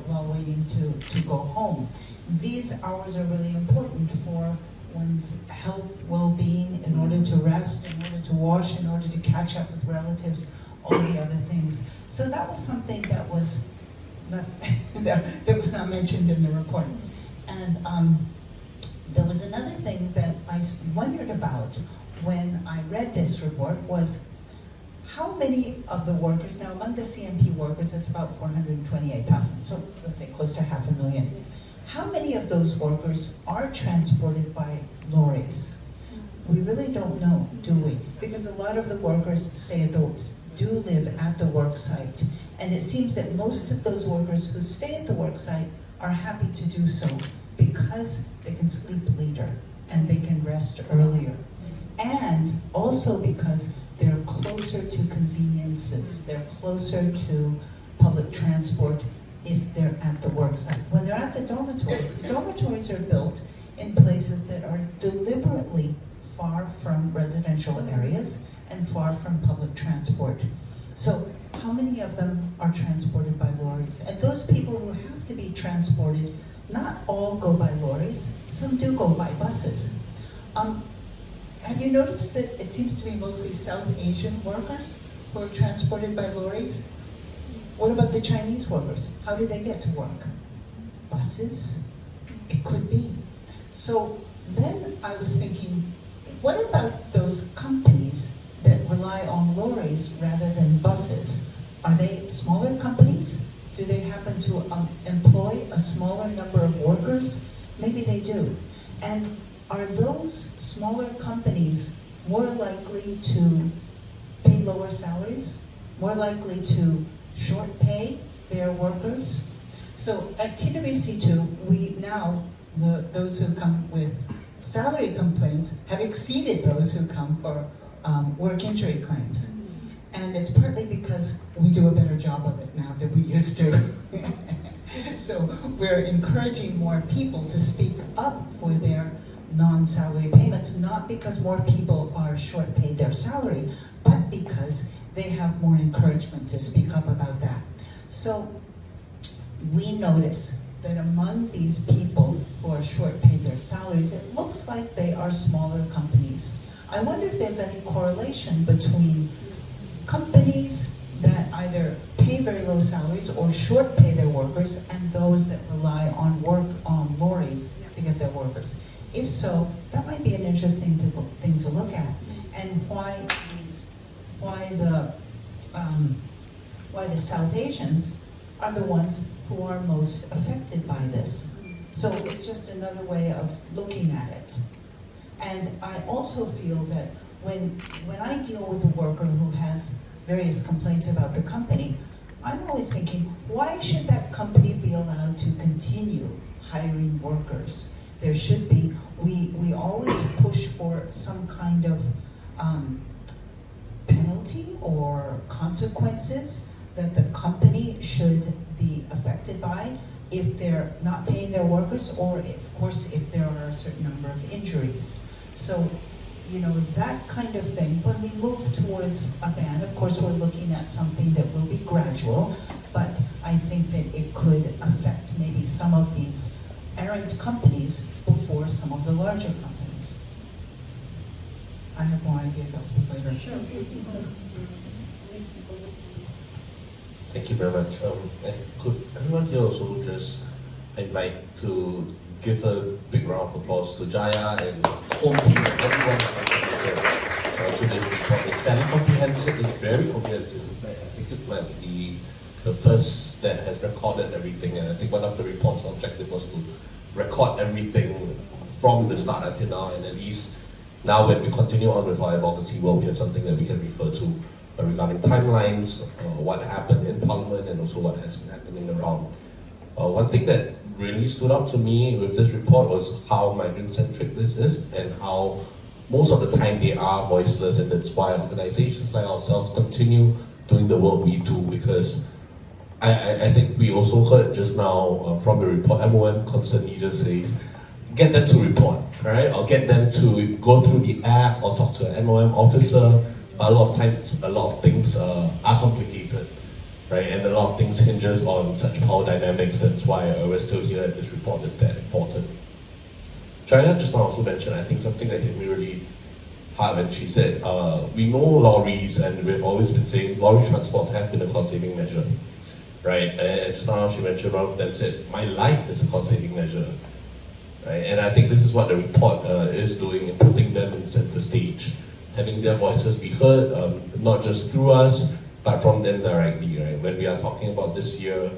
while waiting to go home. These hours are really important for one's health, well-being, in order to rest, in order to wash, in order to catch up with relatives, all the other things. So that was something that was not mentioned in the report. And there was another thing that I wondered about when I read this report was how many of the workers, now among the CMP workers, it's about 428,000, so let's say close to 500,000. How many of those workers are transported by lorries? We really don't know, do we? Because a lot of the workers do live at the work site. And it seems that most of those workers who stay at the work site are happy to do so because they can sleep later and they can rest earlier. And also because they're closer to conveniences, they're closer to public transport if they're at the work site. When they're at the dormitories are built in places that are deliberately far from residential areas and far from public transport. So how many of them are transported by lorries? And those people who have to be transported, not all go by lorries, some do go by buses. Have you noticed that it seems to be mostly South Asian workers who are transported by lorries? What about the Chinese workers? How do they get to work? Buses? It could be. So then I was thinking, what about those companies that rely on lorries rather than buses? Are they smaller companies? Do they happen to employ a smaller number of workers? Maybe they do. And are those smaller companies more likely to pay lower salaries? More likely to short pay their workers? So at TWC2, we now, those who come with salary complaints have exceeded those who come for work injury claims. And it's partly because we do a better job of it now than we used to. So we're encouraging more people to speak up for their non-salary payments, not because more people are short paid their salary, but because they have more encouragement to speak up about that. So we notice that among these people who are short paid their salaries, it looks like they are smaller companies. I wonder if there's any correlation between companies that either pay very low salaries or short pay their workers and those that rely on lorries to get their workers. If so, that might be an interesting thing to look at, and why the South Asians are the ones who are most affected by this. So it's just another way of looking at it. And I also feel that when I deal with a worker who has various complaints about the company, I'm always thinking, why should that company be allowed to continue hiring workers? There should be, we always push for some kind of penalty or consequences that the company should be affected by if they're not paying their workers, or of course if there are a certain number of injuries. So, you know, that kind of thing. When we move towards a ban, of course we're looking at something that will be gradual, but I think that it could affect maybe some of these errant companies before some of the larger companies. I have more ideas, I'll speak later. Sure. Thank you very much. And could everyone here also just, I'd like to give a big round of applause to Jaya and whole team and everyone to this report. It's fairly comprehensive, it's very comprehensive. I think it might be the first that has recorded everything, and I think one of the report's objective was to record everything from the start until now, and at least now when we continue on with our advocacy work, we have something that we can refer to regarding timelines, what happened in Parliament, and also what has been happening around. One thing that really stood out to me with this report was how migrant-centric this is, and how most of the time they are voiceless, and that's why organizations like ourselves continue doing the work we do, because I think we also heard just now from the report, MOM constantly just says, get them to report, right? Or get them to go through the app or talk to an MOM officer. But a lot of times, a lot of things are complicated, right? And a lot of things hinges on such power dynamics. That's why we're still here and this report is that important. China just now also mentioned, I think, something that hit me really hard when she said, we know lorries, and we've always been saying lorry transports have been a cost-saving measure, right? And just now she mentioned, one of them said, my life is a cost-saving measure, right? And I think this is what the report is doing, in putting them in center stage, having their voices be heard, not just through us, but from them directly, right? When we are talking about this year,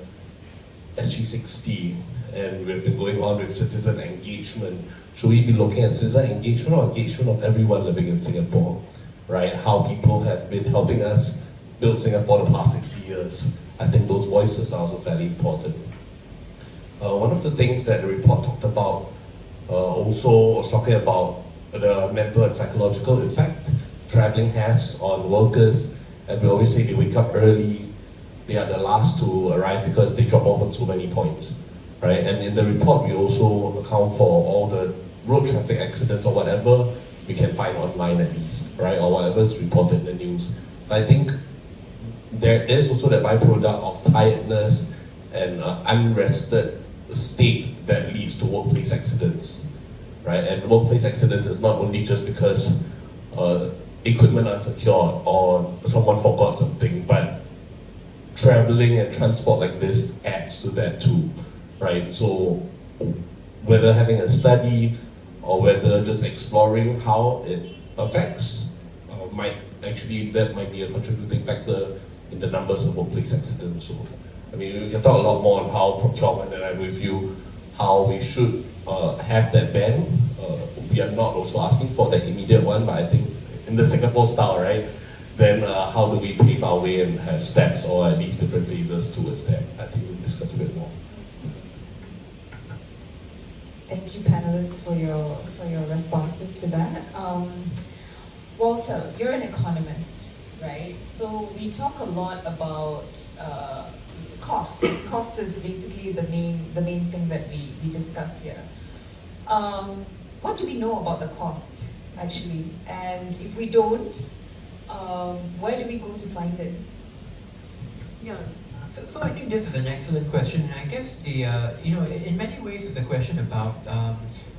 SG60, and we've been going on with citizen engagement. Should we be looking at citizen engagement or engagement of everyone living in Singapore, right? How people have been helping us build Singapore the past 60 years. I think those voices are also fairly important. One of the things that the report talked about also was talking about the mental and psychological effect traveling has on workers, and we always say they wake up early, they are the last to arrive because they drop off on so many points, right? And in the report we also account for all the road traffic accidents or whatever we can find online at least, right? Or whatever is reported in the news. But I think there is also that byproduct of tiredness and unrested state that leads to workplace accidents, right? And workplace accidents is not only just because equipment unsecured or someone forgot something, but traveling and transport like this adds to that too, right? So whether having a study or whether just exploring how it affects that might be a contributing factor in the numbers of workplace accidents. So, I mean, we can talk a lot more on how procurement, and I'm with you, how we should have that ban. We are not also asking for that immediate one, but I think in the Singapore style, right? Then how do we pave our way and have steps or at least different phases towards that? I think we'll discuss a bit more. Thank you, panelists, for your responses to that. Walter, you're an economist, right? So we talk a lot about cost. Cost is basically the main thing that we discuss here. What do we know about the cost, actually? And if we don't, where do we go to find it? Yeah, so I think this is an excellent question, and I guess in many ways it's a question about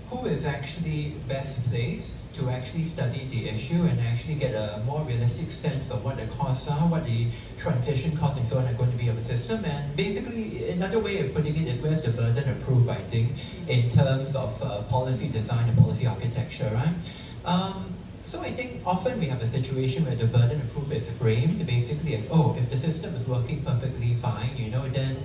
who is actually best placed to actually study the issue and actually get a more realistic sense of what the costs are, what the transition costs and so on are going to be of a system. And basically, another way of putting it is where's the burden of proof, I think, in terms of policy design and policy architecture, right? So I think often we have a situation where the burden of proof is framed basically as, oh, if the system is working perfectly fine, then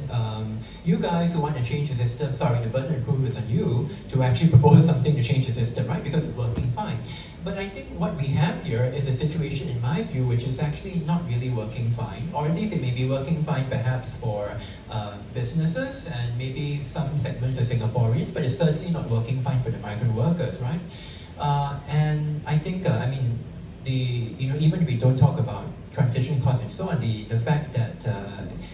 you guys who want to change the system, sorry, the burden of proof is on you to actually propose something to change the system, right? Because it's working fine. But I think what we have here is a situation, in my view, which is actually not really working fine, or at least it may be working fine perhaps for businesses and maybe some segments of Singaporeans, but it's certainly not working fine for the migrant workers, right? And I think, even if we don't talk about transition costs and so on, the fact that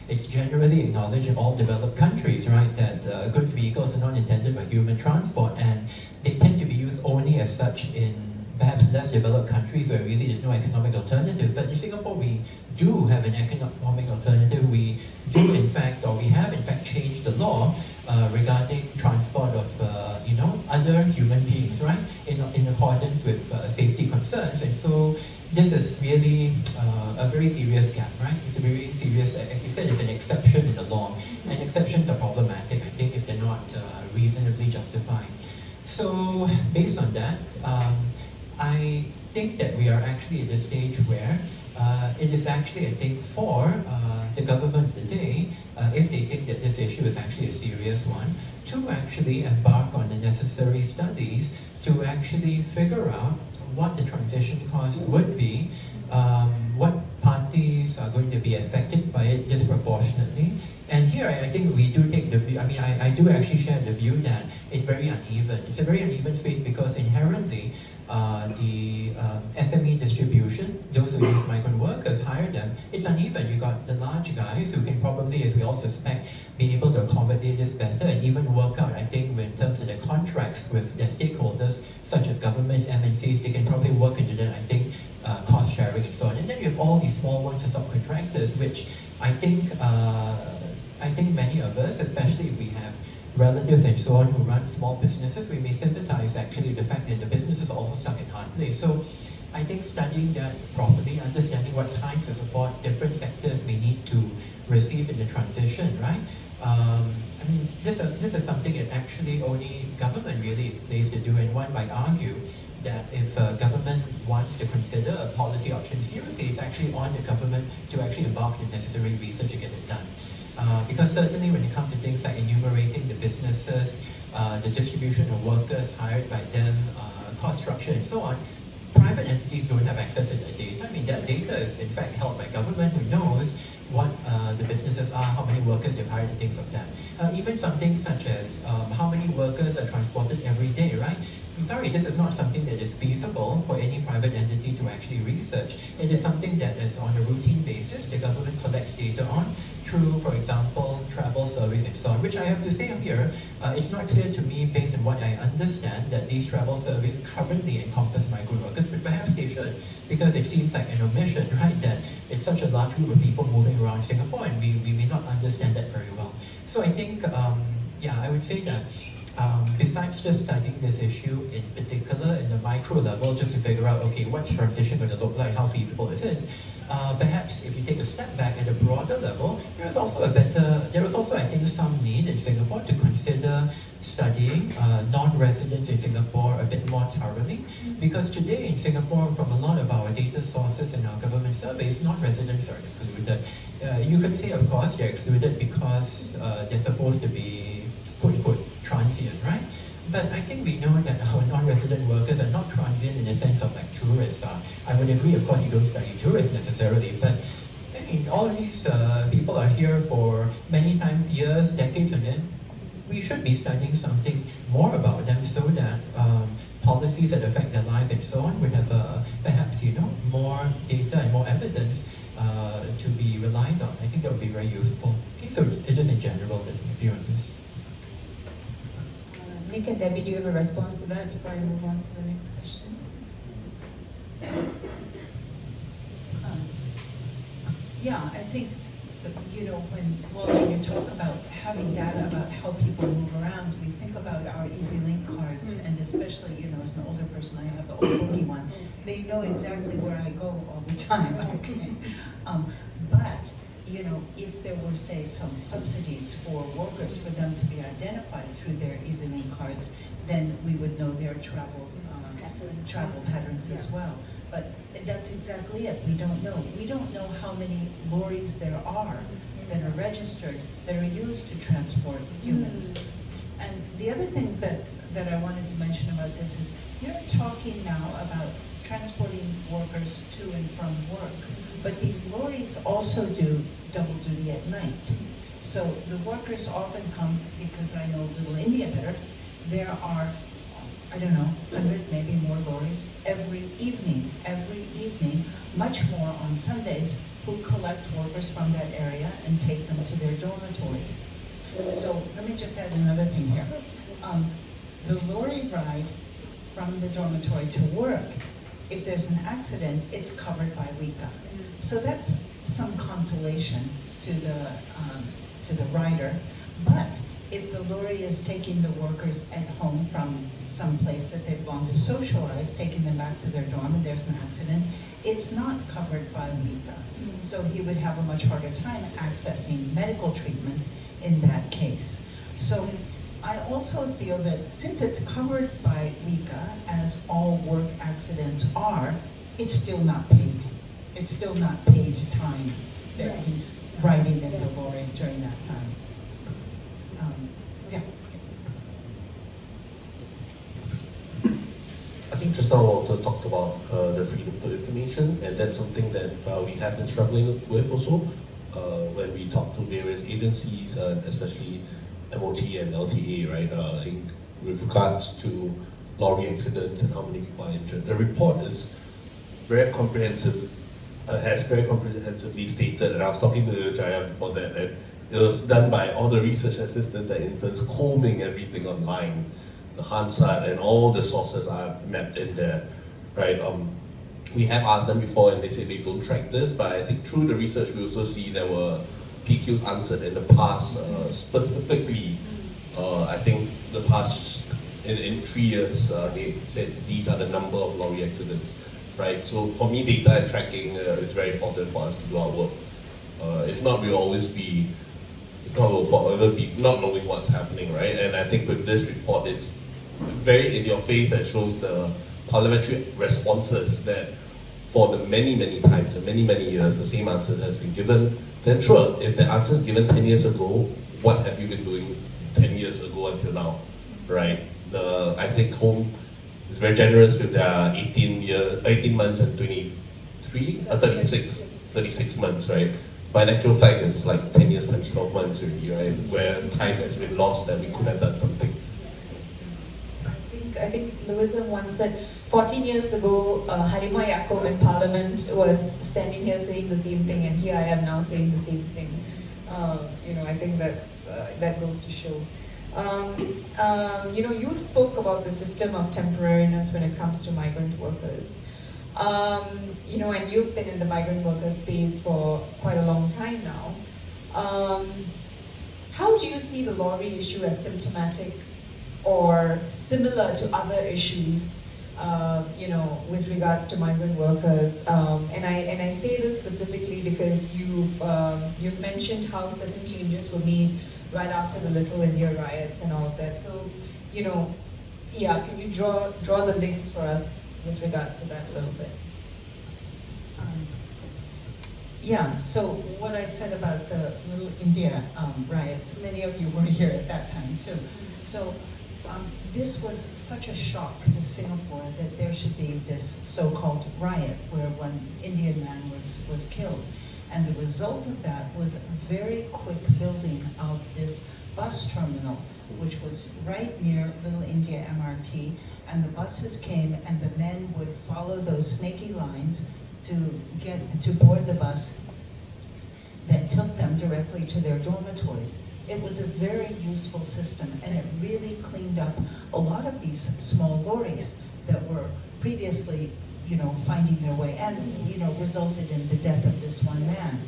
it's generally acknowledged in all developed countries, right, that goods vehicles are not intended for human transport, and they tend to be used only as such in perhaps less developed countries where really there's no economic alternative. But in Singapore, we do have an economic alternative. We do, in fact, or we have in fact changed the law regarding transport of other human beings, right, in accordance with safety concerns. And so this is really a very serious gap, right? It's a very serious, as you said, it's an exception in the law, and exceptions are problematic, I think, if they're not reasonably justified. So based on that, I think that we are actually at a stage where it is actually, I think, for the government today, if they think that this issue is actually a serious one, to actually embark on the necessary studies to actually figure out what the transition costs would be, what parties are going to be affected by it disproportionately. And here I think we do take the view, I do actually share the view that it's very uneven. It's a very uneven space because inherently the SME distribution, those who use migrant workers, hire them, it's uneven. You got the large guys who can probably, as we all suspect, be able to accommodate this better and even work out, I think, in terms of their contracts with their stakeholders, such as governments, MNCs, they can probably work into that, I think, cost sharing and so on. And then you have all these small ones as subcontractors, which I think many of us, especially if we have relatives and so on who run small businesses, we may sympathize actually with the fact that the businesses are also stuck in hard place. So I think studying that properly, understanding what kinds of support different sectors may need to receive in the transition, right? This is something that actually only government really is placed to do, and one might argue that if government wants to consider a policy option seriously, it's actually on the government to actually embark on the necessary research to get it done. Because certainly when it comes to things like enumerating the businesses, the distribution of workers hired by them, cost structure and so on, private entities don't have access to that data. I mean, that data is in fact held by government, who knows what the businesses are, how many workers they've hired, and things like that. Even something such as how many workers are transported every day, right? I'm sorry, this is not something that is feasible for any private entity to actually research. It is something that is on a routine basis. The government collects data on through, for example, travel surveys and so on, which I have to say here, it's not clear to me based on what I understand that these travel surveys currently encompass migrant workers, but perhaps they should, because it seems like an omission, right? That it's such a large group of people moving around Singapore, and we may not understand that very well. So I think, yeah, I would say that besides just studying this issue in particular in the micro level, just to figure out, okay, what's transition going to look like, how feasible is it? Perhaps if you take a step back at a broader level, there is also, I think, some need in Singapore to consider studying non-residents in Singapore a bit more thoroughly. Because today in Singapore, from a lot of our data sources and our government surveys, non-residents are excluded. You could say, of course, they're excluded because they're supposed to be, quote-unquote, transient, right? But I think we know that our non-resident workers are not transient in the sense of like tourists. I would agree, of course, you don't study tourists necessarily, but I mean, all these people are here for many times years, decades, and then we should be studying something more about them so that policies that affect their lives and so on would have perhaps, more data and more evidence to be relied on. I think that would be very useful. Okay, so just in general, that's my view on this. Nick and Debbie, do you have a response to that before I move on to the next question? Yeah, I think, when you talk about having data about how people move around, we think about our EasyLink cards, and especially, as an older person, I have the old bogey one. They know exactly where I go all the time. But if there were, say, some subsidies for workers for them to be identified through their EasyLink cards, then we would know their travel patterns as well. But that's exactly it. We don't know. We don't know how many lorries there are that are registered, that are used to transport humans. And the other thing that I wanted to mention about this is, you're talking now about transporting workers to and from work, but these lorries also do double duty at night. So the workers often come, because I know Little India better, there are, I don't know, 100, maybe more lorries every evening, much more on Sundays, who collect workers from that area and take them to their dormitories. So let me just add another thing here. The lorry ride from the dormitory to work, if there's an accident, it's covered by WICA. So that's some consolation to the rider. But if the lorry is taking the workers at home from some place that they've gone to socialize, taking them back to their dorm, and there's an accident, it's not covered by WICA. So he would have a much harder time accessing medical treatment in that case. So I also feel that since it's covered by WICA, as all work accidents are, it's still not paid. It's still not paid time that he's riding in the lorry during that time. Yeah. I think just now Walter talked about the freedom to information, and that's something that we have been struggling with also when we talk to various agencies, especially MOT and LTA, right? With regards to lorry accidents and how many people are injured. The report is very comprehensive, has very comprehensively stated, and I was talking to Jaya before that, and it was done by all the research assistants and interns combing everything online. The Hansard and all the sources are mapped in there, right? We have asked them before and they said they don't track this, but I think through the research we also see there were PQs answered in the past, specifically, I think the past, in 3 years, they said these are the number of lorry accidents, right? So for me, data and tracking is very important for us to do our work. If not, we'll always be, we'll forever be not knowing what's happening, right? And I think with this report, it's very in your face that shows the parliamentary responses that for the many, many times and many, many years the same answer has been given, then sure, if the answer is given 10 years ago, what have you been doing 10 years ago until now, right? I think Home is very generous with their 18 months and 36 months, right? But in actual fact, it's like 10 years times 12 months already, right? Where time has been lost and we could have done something. I think Louisa once said 14 years ago, Halima Yacob in Parliament was standing here saying the same thing, and here I am now saying the same thing. I think that goes to show. You spoke about the system of temporariness when it comes to migrant workers. And you've been in the migrant worker space for quite a long time now. How do you see the lorry issue as symptomatic or similar to other issues, with regards to migrant workers? And I say this specifically because you've mentioned how certain changes were made right after the Little India riots and all of that. So, can you draw the links for us with regards to that a little bit? So what I said about the Little India riots, many of you were here at that time too. So this was such a shock to Singapore that there should be this so-called riot where one Indian man was killed. And the result of that was a very quick building of this bus terminal, which was right near Little India MRT. And the buses came and the men would follow those snaky lines to board the bus that took them directly to their dormitories. It was a very useful system, and it really cleaned up a lot of these small lorries that were previously, finding their way, and resulted in the death of this one man.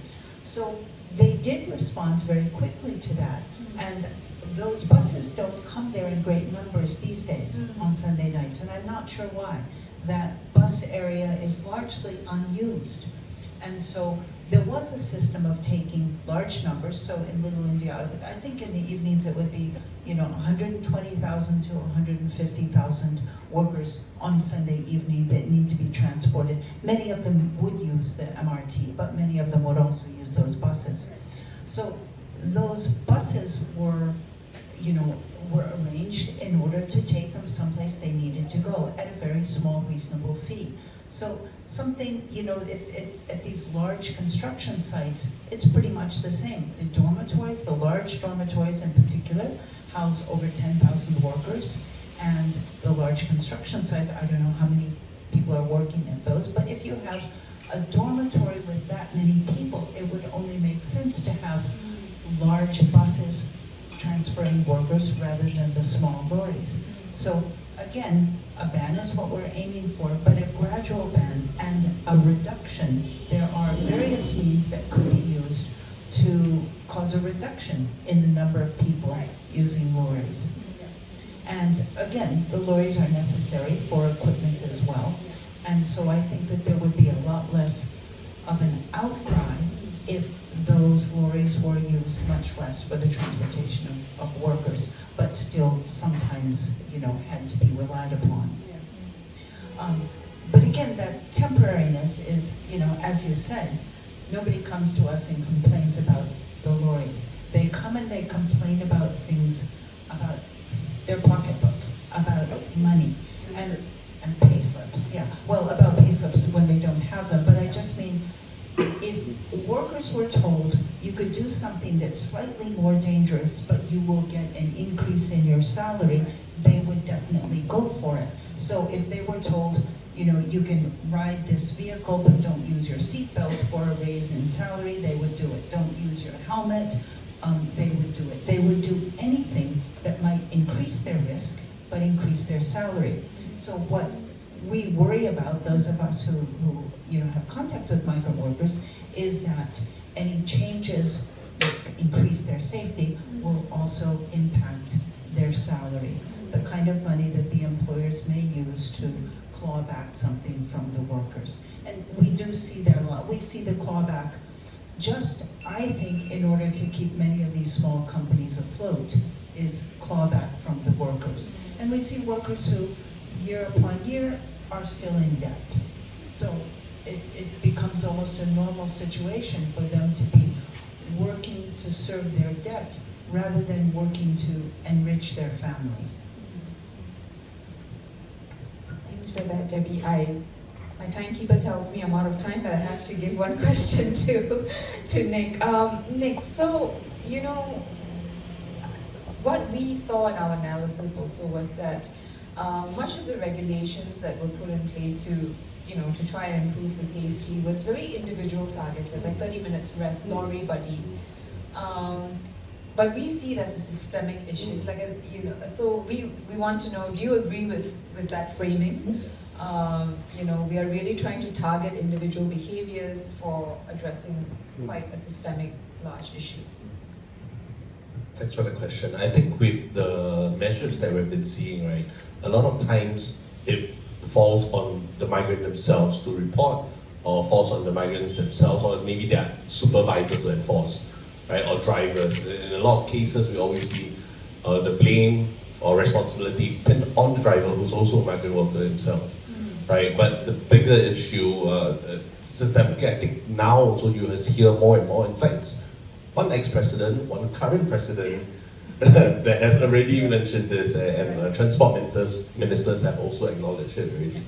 So they did respond very quickly to that, and those buses don't come there in great numbers these days on Sunday nights, and I'm not sure why. That bus area is largely unused. And so there was a system of taking large numbers. So in Little India, I think in the evenings it would be, 120,000 to 150,000 workers on a Sunday evening that need to be transported. Many of them would use the MRT, but many of them would also use those buses. So those buses were arranged in order to take them someplace they needed to go at a very small, reasonable fee. So something, at these large construction sites, it's pretty much the same. The dormitories, the large dormitories in particular, house over 10,000 workers, and the large construction sites, I don't know how many people are working at those, but if you have a dormitory with that many people, it would only make sense to have large buses transferring workers rather than the small lorries. So again, a ban is what we're aiming for, but a gradual ban and a reduction. There are various means that could be used to cause a reduction in the number of people using lorries. And again, the lorries are necessary for equipment as well. And so I think that there would be a lot less of an outcry if those lorries were used much less for the transportation of workers, but still sometimes, had to be relied upon. But again, that temporariness is, as you said, nobody comes to us and complains about the lorries. They come and they complain about things, about their pocketbook, about money, and pay slips, about pay slips when they don't have them, but I just mean, if workers were told you could do something that's slightly more dangerous, but you will get an increase in your salary, they would definitely go for it. So if they were told, you can ride this vehicle, but don't use your seatbelt for a raise in salary, they would do it. Don't use your helmet, they would do it. They would do anything that might increase their risk, but increase their salary. So what we worry about, those of us who have contact with migrant workers, is that any changes that increase their safety will also impact their salary, the kind of money that the employers may use to claw back something from the workers. And we do see that a lot. We see the clawback just, I think, in order to keep many of these small companies afloat, is clawback from the workers. And we see workers who, year upon year, are still in debt. So it becomes almost a normal situation for them to be working to serve their debt rather than working to enrich their family. Thanks for that, Debbie. My timekeeper tells me I'm out of time, but I have to give one question to Nick. Nick, so, you know, what we saw in our analysis also was that much of the regulations that were put in place to, you know, to try and improve the safety was very individual targeted, like 30 minutes rest, lorry buddy. But we see it as a systemic issue. It's like a, you know, so we want to know, do you agree with that framing? You know, we are really trying to target individual behaviors for addressing quite a systemic, large issue. Thanks for the question. I think with the measures that we've been seeing, right, a lot of times it falls on the migrant themselves to report, or falls on the migrants themselves, or maybe their supervisor to enforce, right, or drivers. In a lot of cases, we always see the blame or responsibilities pinned on the driver, who's also a migrant worker himself, right? But the bigger issue, systemically, I think now also you hear more and more. In fact, one ex-president, one current president that has already mentioned this, and transport ministers have also acknowledged it already,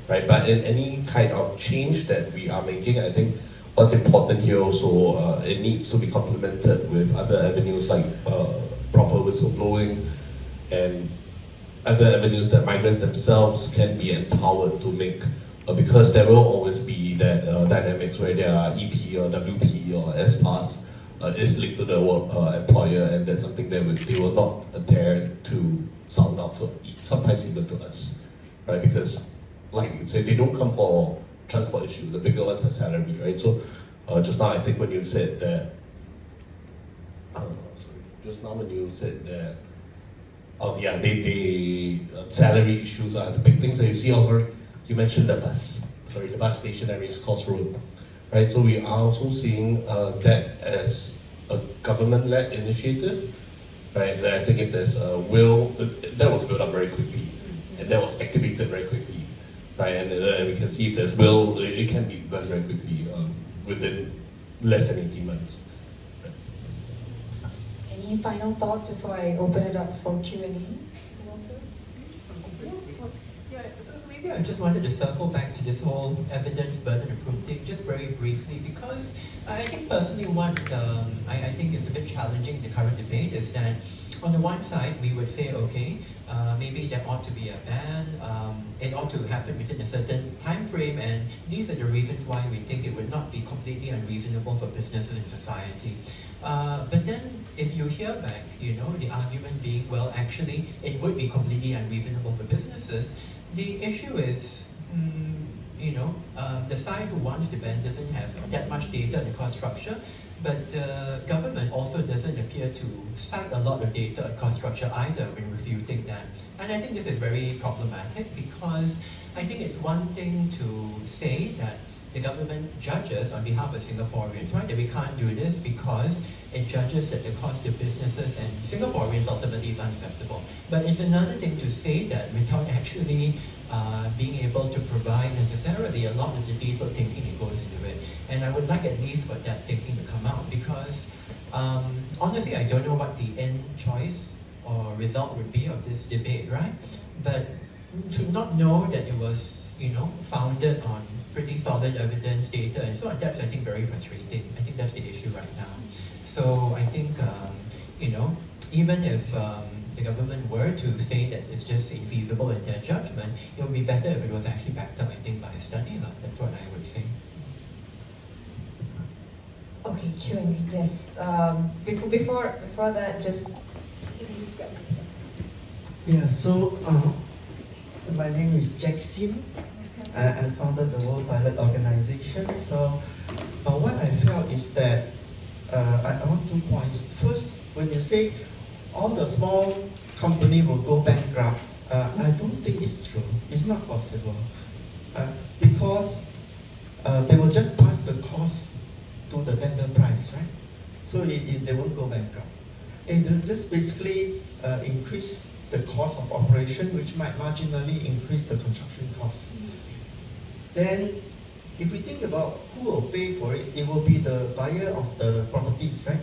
right? But in any kind of change that we are making, I think what's important here also, it needs to be complemented with other avenues like proper whistleblowing and other avenues that migrants themselves can be empowered to make, because there will always be that dynamics where there are EP or WP or S-Pass is linked to the employer, and that's something that they will not dare to sound out to, sometimes even to us, right? Because, like you said, they don't come for transport issue. The bigger ones are salary, right? So, just now I think when you said that, just now when you said that, oh yeah, they salary issues are the big things that you see. Also, you mentioned the bus station at Race Course Road, right? So we are also seeing that as a government-led initiative, right? And I think if there's a will, that was built up very quickly, and that was activated very quickly, right? And we can see if there's will, it can be done very quickly, within less than 18 months. Any final thoughts before I open it up for Q&A, Walter? Yeah, so maybe I just wanted to circle back to this whole evidence burden of proof thing just very briefly, because I think personally what I think is a bit challenging in the current debate is that on the one side we would say, okay, maybe there ought to be a ban, it ought to happen within a certain time frame, and these are the reasons why we think it would not be completely unreasonable for businesses and society. But then if you hear back, you know, the argument being, well, actually it would be completely unreasonable for businesses, the issue is, you know, the side who wants the ban doesn't have that much data on the cost structure, but the government also doesn't appear to cite a lot of data on cost structure either when refuting that. And I think this is very problematic, because I think it's one thing to say that the government judges on behalf of Singaporeans, right, that we can't do this because it judges that the cost to businesses and Singaporeans ultimately is unacceptable. But it's another thing to say that without actually being able to provide necessarily a lot of the detailed thinking that goes into it. And I would like at least for that thinking to come out, because honestly I don't know what the end choice or result would be of this debate, right? But to not know that it was, you know, founded on pretty solid evidence, data, and so on, that's, I think, very frustrating. I think that's the issue right now. So I think, you know, even if the government were to say that it's just infeasible in their judgment, it would be better if it was actually backed up, I think, by a study. That's what I would say. Okay, Q&A, yes. Before that, just... You can describe this one. Yeah, so my name is Jack Sim. I founded the World Toilet Organization. So what I felt is that I want 2 points. First, when you say all the small company will go bankrupt, I don't think it's true. It's not possible. Because they will just pass the cost to the tender price, right? So they won't go bankrupt. It will just basically increase the cost of operation, which might marginally increase the construction costs. Then if we think about who will pay for it, it will be the buyer of the properties, right?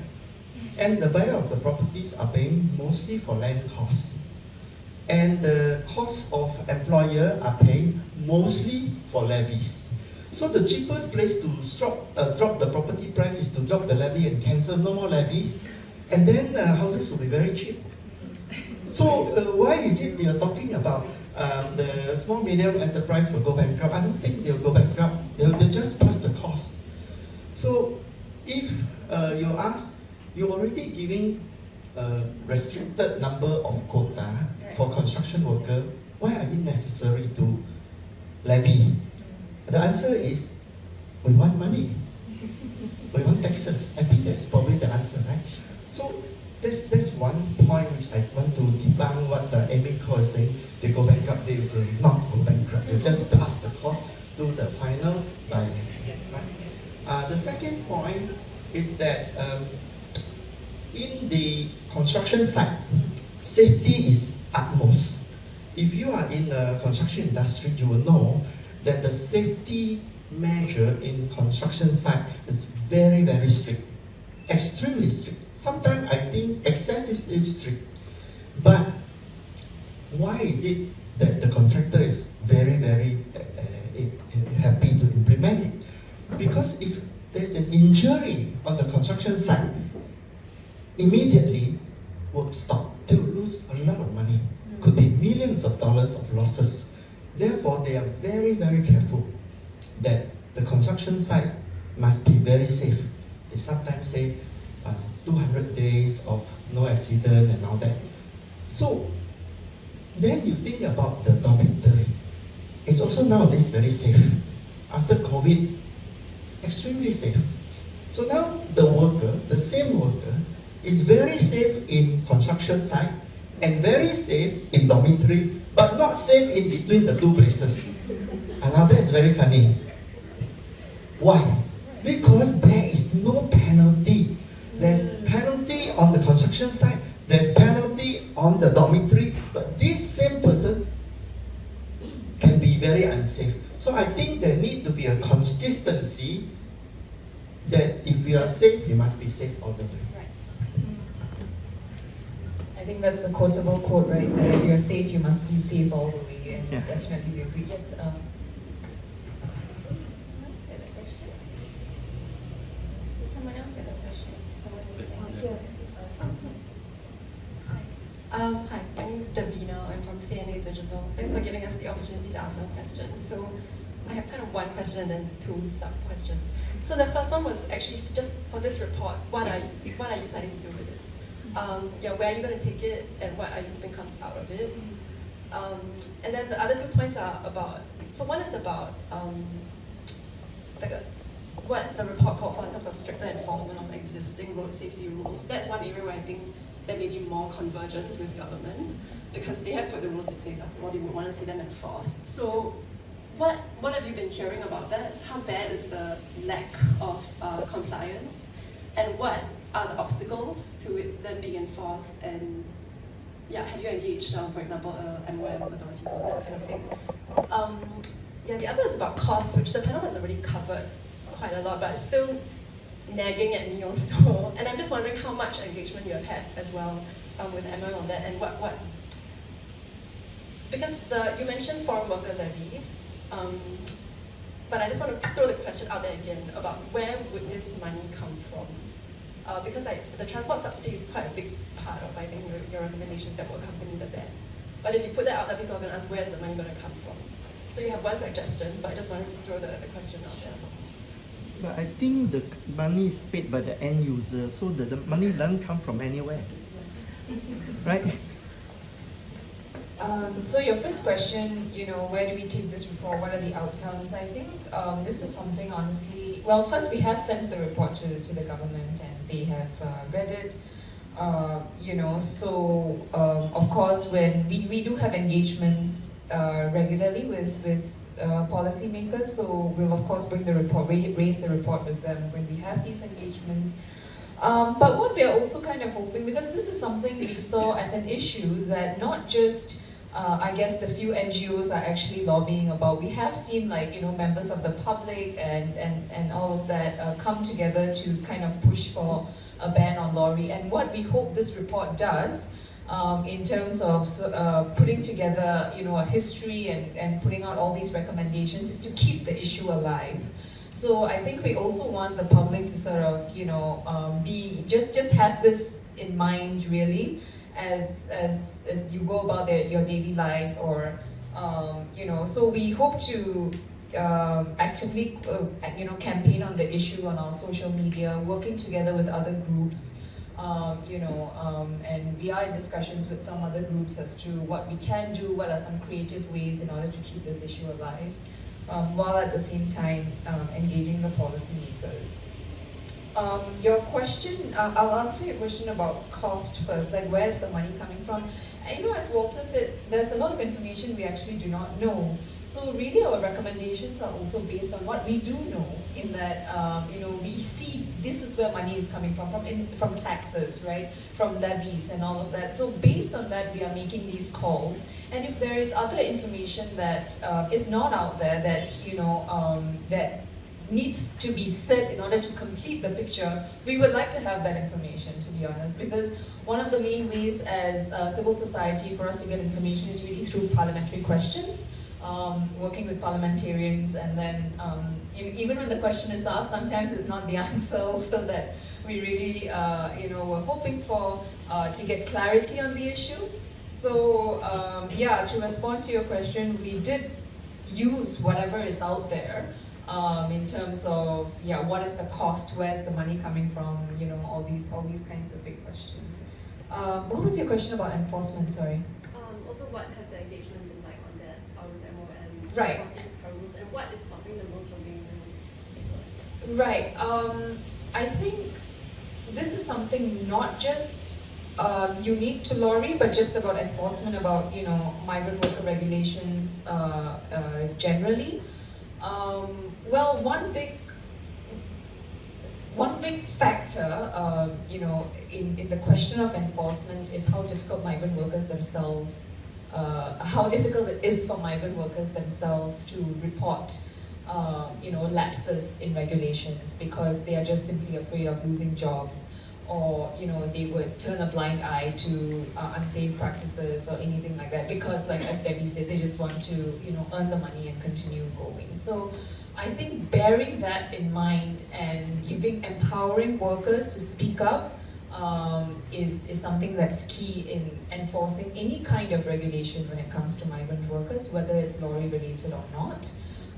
And the buyer of the properties are paying mostly for land costs. And the cost of employer are paying mostly for levies. So the cheapest place to drop the property price is to drop the levy and cancel no more levies, and then houses will be very cheap. So why is it they are talking about the small medium enterprise will go bankrupt? I don't think they'll go bankrupt. They'll just pass the cost. So if you ask, you're already giving a restricted number of quota for construction worker. Why are it necessary to levy? The answer is, we want money. We want taxes. I think that's probably the answer, right? So that's one point which I want to debunk what Amy Cole is saying. They go bankrupt, they will not go bankrupt. They just pass the cost to the final buyer. Right? The second point is that in the construction site, safety is utmost. If you are in the construction industry, you will know that the safety measure in construction site is very, very strict, extremely strict. Sometimes I think excessively strict. But why is it that the contractor is very, very happy to implement it? Because if there's an injury on the construction site, immediately work stop. They will lose a lot of money. Could be millions of dollars of losses. Therefore, they are very, very careful that the construction site must be very safe. They sometimes say 200 days of no accident and all that. So then you think about the dormitory. It's also nowadays very safe. After COVID, extremely safe. So now the worker, the same worker, is very safe in construction site and very safe in dormitory, but not safe in between the two places. And now that's very funny. Why? Because there is no penalty. There's penalty on the construction site, there's penalty on the dormitory, but this same person can be very unsafe. So I think there need to be a consistency that if we are safe, we must be safe all the way. I think that's a quotable quote right there. If you're safe, you must be safe all the way. And Yeah. definitely we agree. Yes. Someone else had a question? Did someone else have a question? Someone was there. Hi, my name is Davina. I'm from CNA Digital. Thanks for giving us the opportunity to ask some questions. So I have kind of one question and then two sub-questions. So the first one was actually just for this report, what are you planning to do with it? Where are you going to take it and what are you hoping comes out of it? And then the other 2 points are about, so one is about what the report called for in terms of stricter enforcement of existing road safety rules. That's one area where I think there may be more convergence with government because they have put the rules in place. After all, they would want to see them enforced. So what have you been hearing about that? How bad is the lack of compliance? And what are the obstacles to it then being enforced? And have you engaged, for example, MOM authorities on that kind of thing? The other is about costs, which the panel has already covered quite a lot, but it's still nagging at me also. And I'm just wondering how much engagement you have had as well with MOM on that, and what because you mentioned foreign worker levies, but I just want to throw the question out there again about where would this money come from? Because the transport subsidy is quite a big part of, I think, your recommendations that will accompany the ban. But if you put that out there, people are going to ask, where's the money going to come from? So you have one suggestion, but I just wanted to throw the question out there. But I think the money is paid by the end user, so the money doesn't come from anywhere. Right? So your first question, where do we take this report? What are the outcomes? I think this is something, honestly, well, first we have sent the report to the government and they have read it. So of course, when we do have engagements regularly with policymakers, so we'll of course bring the report, raise the report with them when we have these engagements. But what we are also kind of hoping, because this is something we saw as an issue that not just I guess the few NGOs are actually lobbying about. We have seen members of the public and all of that come together to kind of push for a ban on lorry. And what we hope this report does in terms of putting together a history and putting out all these recommendations is to keep the issue alive. So I think we also want the public to sort of be just have this in mind really as you go about your daily lives, or so we hope to actively campaign on the issue on our social media, working together with other groups, and we are in discussions with some other groups as to what we can do, what are some creative ways in order to keep this issue alive, while at the same time engaging the policymakers. Your question, I'll answer your question about cost first, like where's the money coming from? As Walter said, there's a lot of information we actually do not know. So really our recommendations are also based on what we do know, in that, we see this is where money is coming from taxes, right? From levies and all of that. So based on that, we are making these calls. And if there is other information that is not out there that, that needs to be said in order to complete the picture, we would like to have that information, to be honest, because one of the main ways as civil society for us to get information is really through parliamentary questions, working with parliamentarians, and then even when the question is asked, sometimes it's not the answer, so that we really we're hoping for to get clarity on the issue. So to respond to your question, we did use whatever is out there in terms of what is the cost, where's the money coming from, all these kinds of big questions. What was your question about enforcement? Sorry. Also, what has the engagement been like on that with MOM? Right. Rules, and what is stopping the most from being enforced? Right. I think this is something not just unique to lorry, but just about enforcement about migrant worker regulations generally. Well, one big factor, in the question of enforcement is how difficult migrant workers themselves, how difficult it is for migrant workers themselves to report, lapses in regulations, because they are just simply afraid of losing jobs, or they would turn a blind eye to unsafe practices or anything like that, because like as Debbie said, they just want to earn the money and continue going. So I think bearing that in mind and empowering workers to speak up is something that's key in enforcing any kind of regulation when it comes to migrant workers, whether it's lorry related or not.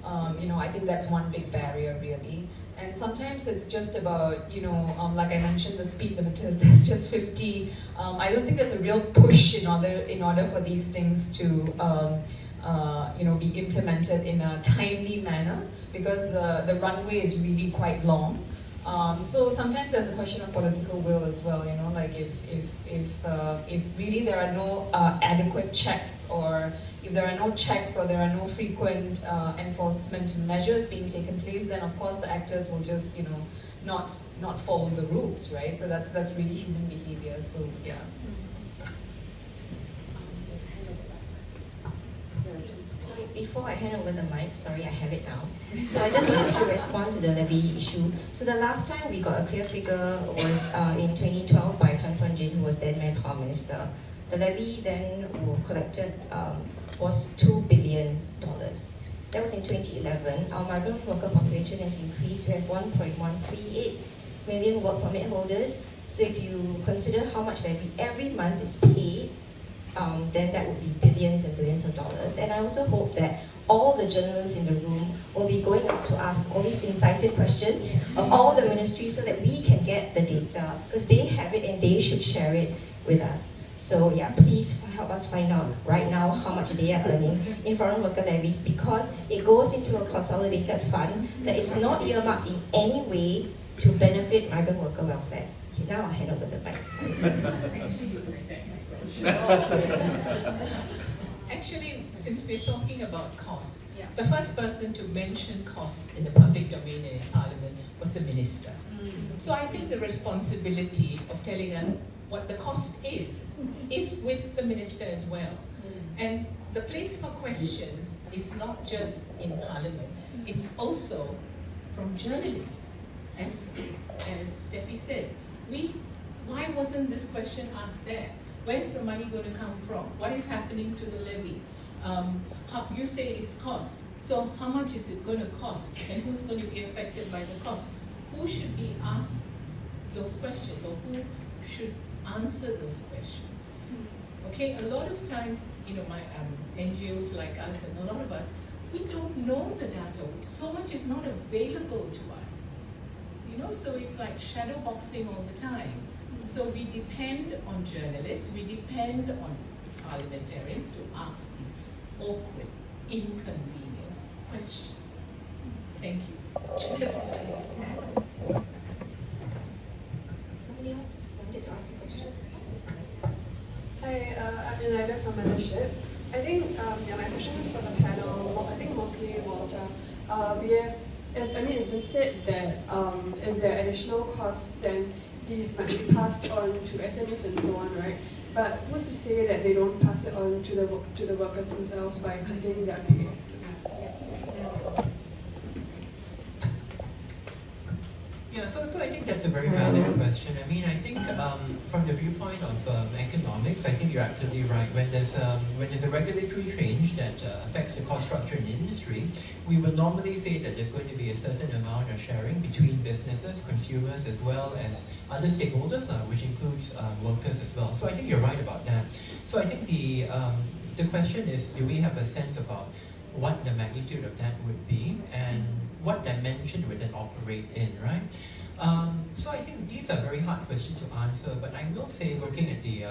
I think that's one big barrier really. And sometimes it's just about, like I mentioned, the speed limiters, there's just 50. I don't think there's a real push in order for these things to be implemented in a timely manner, because the runway is really quite long. So sometimes there's a question of political will as well, like if really there are no adequate checks, or if there are no checks or there are no frequent enforcement measures being taken place, then of course the actors will just not follow the rules, right? So that's really human behavior. So yeah. Before I hand over the mic, sorry, I have it now. So I just wanted to respond to the levy issue. So the last time we got a clear figure was in 2012 by Tan Thuan Jin, who was then Manpower Minister. The levy then collected was $2 billion. That was in 2011. Our migrant worker population has increased. We have 1.138 million work permit holders. So if you consider how much levy every month is paid, then that would be billions and billions of dollars. And I also hope that all the journalists in the room will be going out to ask all these incisive questions of all the ministries, so that we can get the data, because they have it and they should share it with us. So yeah, please help us find out right now how much they are earning in foreign worker levies, because it goes into a consolidated fund that is not earmarked in any way to benefit migrant worker welfare. Okay, now I'll hand over the mic. Actually, since we're talking about costs, the first person to mention costs in the public domain in Parliament was the Minister. So I think the responsibility of telling us what the cost is with the Minister as well. And space for questions is not just in Parliament, it's also from journalists. As Debbie said, why wasn't this question asked there? Where's the money going to come from? What is happening to the levy? You say it's cost, so how much is it going to cost? And who's going to be affected by the cost? Who should be asked those questions, or who should answer those questions? Okay, a lot of times, my NGOs like us and a lot of us, we don't know the data. So much is not available to us. So it's like shadow boxing all the time. So we depend on journalists, we depend on parliamentarians to ask these awkward, inconvenient questions. Thank you. Somebody else wanted to ask a question? Hi, I'm Elida from Mothership. I think my question is for the panel. I think mostly Walter. It's been said that if there are additional costs, then these might be passed on to SMEs and so on, right? But who's to say that they don't pass it on to the workers themselves by cutting their pay? Yeah, so I think that's a very valid question. I mean, I think from the viewpoint of economics, I think you're absolutely right. When there's a regulatory change that affects the cost structure in the industry, we will normally say that there's going to be a certain amount of sharing between businesses, consumers, as well as other stakeholders, which includes workers as well. So I think you're right about that. So I think the question is, do we have a sense about what the magnitude of that would be and what dimension would it operate in, right? So I think these are very hard questions to answer, but I will say, looking at the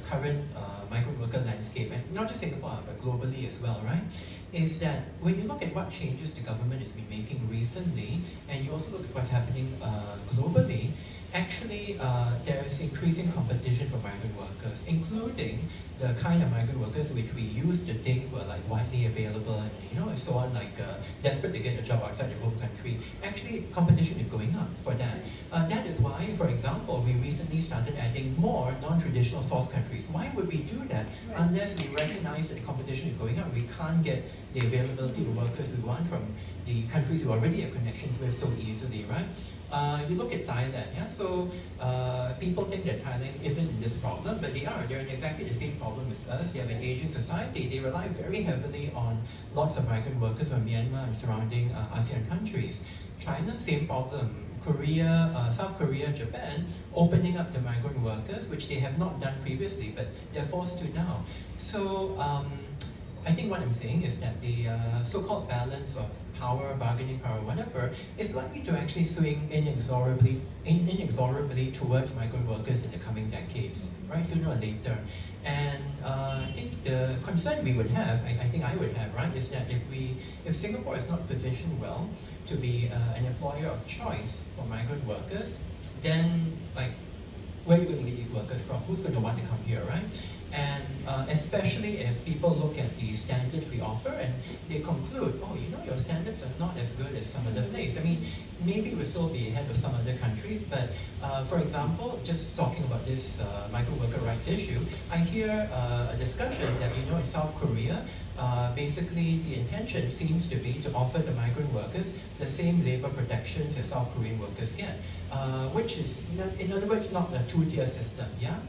current migrant worker landscape, and not just Singapore, but globally as well, right, is that when you look at what changes the government has been making recently, and you also look at what's happening globally, actually there is increasing competition for migrant workers, including the kind of migrant workers which we used to think were like widely available and and so on, like desperate to get a job outside their home country. Actually, competition is going up for that. That is why, for example, we recently started adding more non-traditional source countries. Why would we do that unless we recognize that the competition is going up? We can't get the availability of workers we want from the countries we already have connections with so easily, right? You look at Thailand, yeah? So people think that Thailand isn't in this problem, but they are. They're in exactly the same problem as us. They have an aging society. They rely very heavily on lots of migrant workers from Myanmar and surrounding ASEAN countries. China, same problem. Korea, South Korea, Japan, opening up to migrant workers, which they have not done previously, but they're forced to now. So I think what I'm saying is that the so-called balance of power, bargaining power, whatever, is likely to actually swing inexorably towards migrant workers in the coming decades, right, sooner or later. And I think the concern we would have, I think I would have, right, is that if Singapore is not positioned well to be an employer of choice for migrant workers, then where are you going to get these workers from? Who's going to want to come here, right? And especially if people look at the standards we offer and they conclude, oh, your standards are not as good as some other place. I mean, maybe we'll still be ahead of some other countries, but for example, just talking about this migrant worker rights issue, I hear a discussion that, in South Korea, basically the intention seems to be to offer the migrant workers the same labor protections that South Korean workers get, which is, in other words, not a two-tier system, yeah?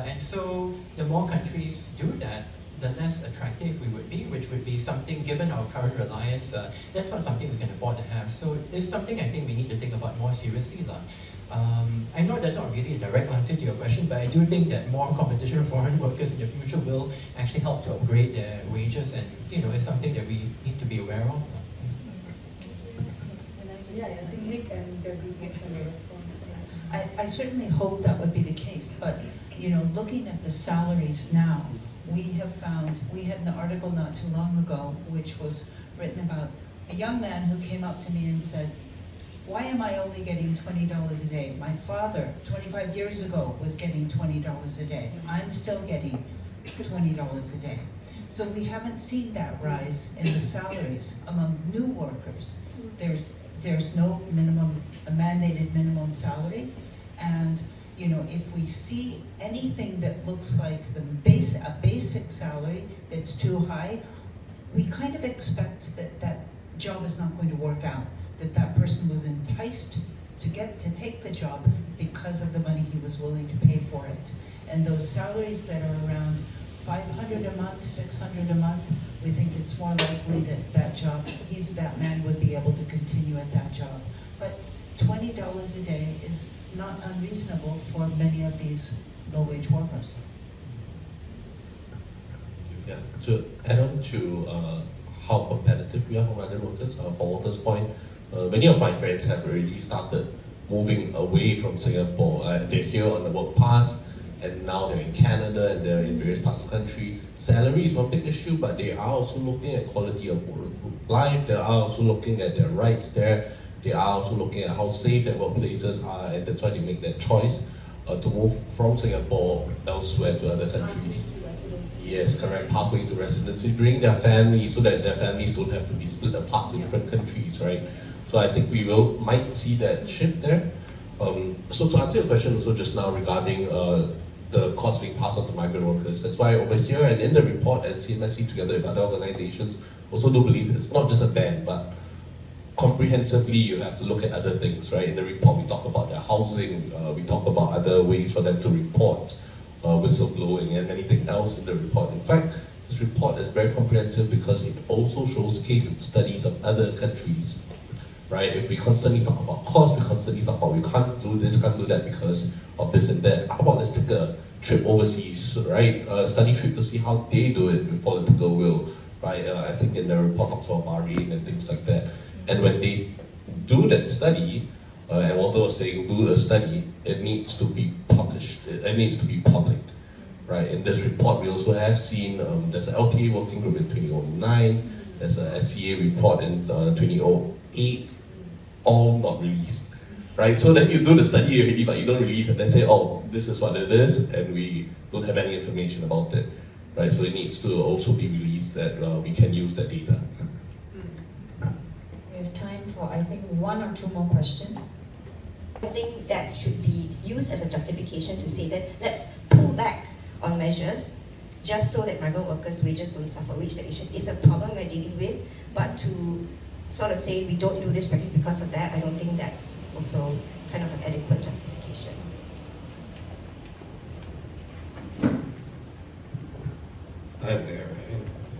And so the more countries do that, the less attractive we would be, which would be something, given our current reliance, that's not something we can afford to have. So it's something I think we need to think about more seriously. I know that's not really a direct answer to your question, but I do think that more competition for foreign workers in the future will actually help to upgrade their wages, and it's something that we need to be aware of. Yeah, I think Nick and Debbie can respond. I certainly hope that would be the case, but looking at the salaries now, we have found, we had an article not too long ago which was written about a young man who came up to me and said, why am I only getting $20 a day? My father, 25 years ago, was getting $20 a day. I'm still getting $20 a day. So we haven't seen that rise in the salaries among new workers. There's no mandated minimum salary, and if we see anything that looks like a basic salary that's too high, we kind of expect that that job is not going to work out, that that person was enticed to take the job because of the money he was willing to pay for it. And those salaries that are around 500 a month, 600 a month, we think it's more likely that that man would be able to continue at that job. But $20 a day is not unreasonable for many of these low-wage workers. Yeah, to add on to how competitive we are for migrant workers, for Walter's point, many of my friends have already started moving away from Singapore. They're here on the work pass, and now they're in Canada and they're in various parts of the country. Salary is one big issue, but they are also looking at quality of life. They are also looking at their rights there. They are also looking at how safe their workplaces are, and that's why they make that choice to move from Singapore elsewhere to other countries. Yes, correct, halfway to residency, bring their family so that their families don't have to be split apart to different countries, right? So I think we might see that shift there. So to answer your question also just now regarding the cost being passed on to migrant workers, that's why over here and in the report at CMSC together with other organizations also do believe it's not just a ban, but comprehensively you have to look at other things, right? In the report we talk about their housing, we talk about other ways for them to report whistleblowing and anything else in the report. In fact, this report is very comprehensive because it also shows case studies of other countries, right? If we constantly talk about cost, we constantly talk about we can't do this, can't do that because of this and that. How about let's take a trip overseas, right? A study trip to see how they do it with political will, right? I think in the report talks about Bahrain and things like that. And when they do that study, and Walter was saying, do a study, it needs to be published, it needs to be public, right? In this report, we also have seen there's an LTA working group in 2009, there's a SCA report in 2008, all not released, right? So then you do the study already, but you don't release it, and say, oh, this is what it is, and we don't have any information about it, right? So it needs to also be released that we can use that data. We have time for, I think, one or two more questions. I think that should be used as a justification to say that let's pull back on measures just so that migrant workers' wages don't suffer. Wage stagnation is a problem we're dealing with, but to sort of say we don't do this practice because of that, I don't think that's also kind of an adequate justification. Hi there,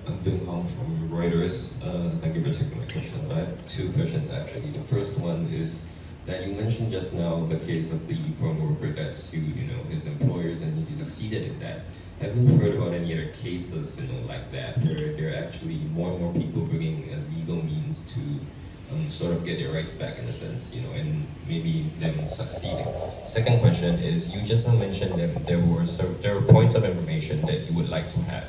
I'm Bing Hong from Reuters. Thank you for taking my question. I have two questions actually. The first one is that you mentioned just now the case of the foreign worker that sued, his employers, and he succeeded in that. Have you heard about any other cases, like that, where there are actually more and more people bringing legal means to sort of get their rights back in a sense, and maybe them succeeding? Second question is, you just now mentioned that there were points of information that you would like to have,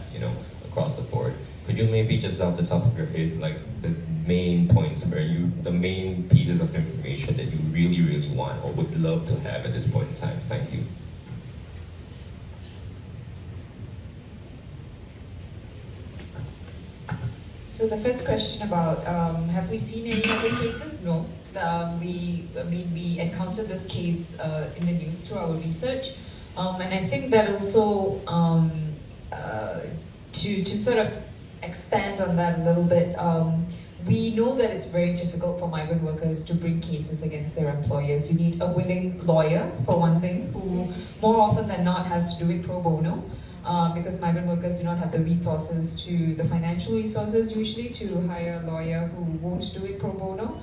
across the board. Could you maybe just off the top of your head, like the main points the main pieces of information that you really, really want or would love to have at this point in time? Thank you. So the first question about have we seen any other cases? No. We encountered this case in the news through our research, and I think that also to sort of expand on that a little bit. We know that it's very difficult for migrant workers to bring cases against their employers. You need a willing lawyer, for one thing, who more often than not has to do it pro bono, because migrant workers do not have the resources, the financial resources usually, to hire a lawyer who won't do it pro bono.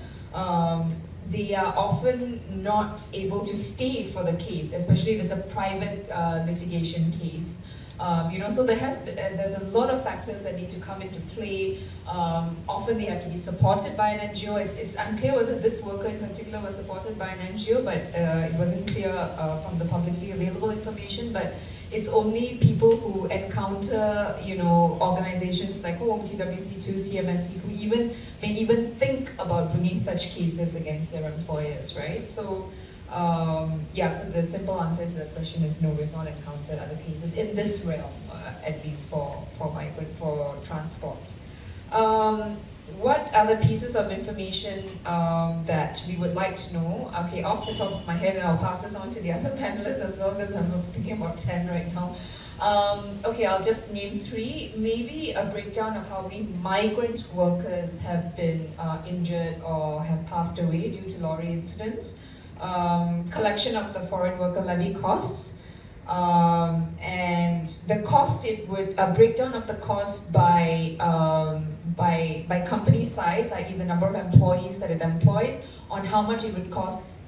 They are often not able to stay for the case, especially if it's a private litigation case. So there's a lot of factors that need to come into play. Often they have to be supported by an NGO. It's unclear whether this worker in particular was supported by an NGO, but it wasn't clear from the publicly available information. But it's only people who encounter, organizations like HOME, TWC2, CMSC, who may even think about bringing such cases against their employers, right? So. So the simple answer to that question is no, we've not encountered other cases in this realm, at least for transport. what other pieces of information that we would like to know? Okay, off the top of my head, and I'll pass this on to the other panelists as well, because I'm thinking about 10 right now. Okay, I'll just name 3. Maybe a breakdown of how many migrant workers have been injured or have passed away due to lorry incidents. Collection of the foreign worker levy costs. And the cost, it would a breakdown of the cost by company size, i.e. the number of employees that it employs, on how much it would cost,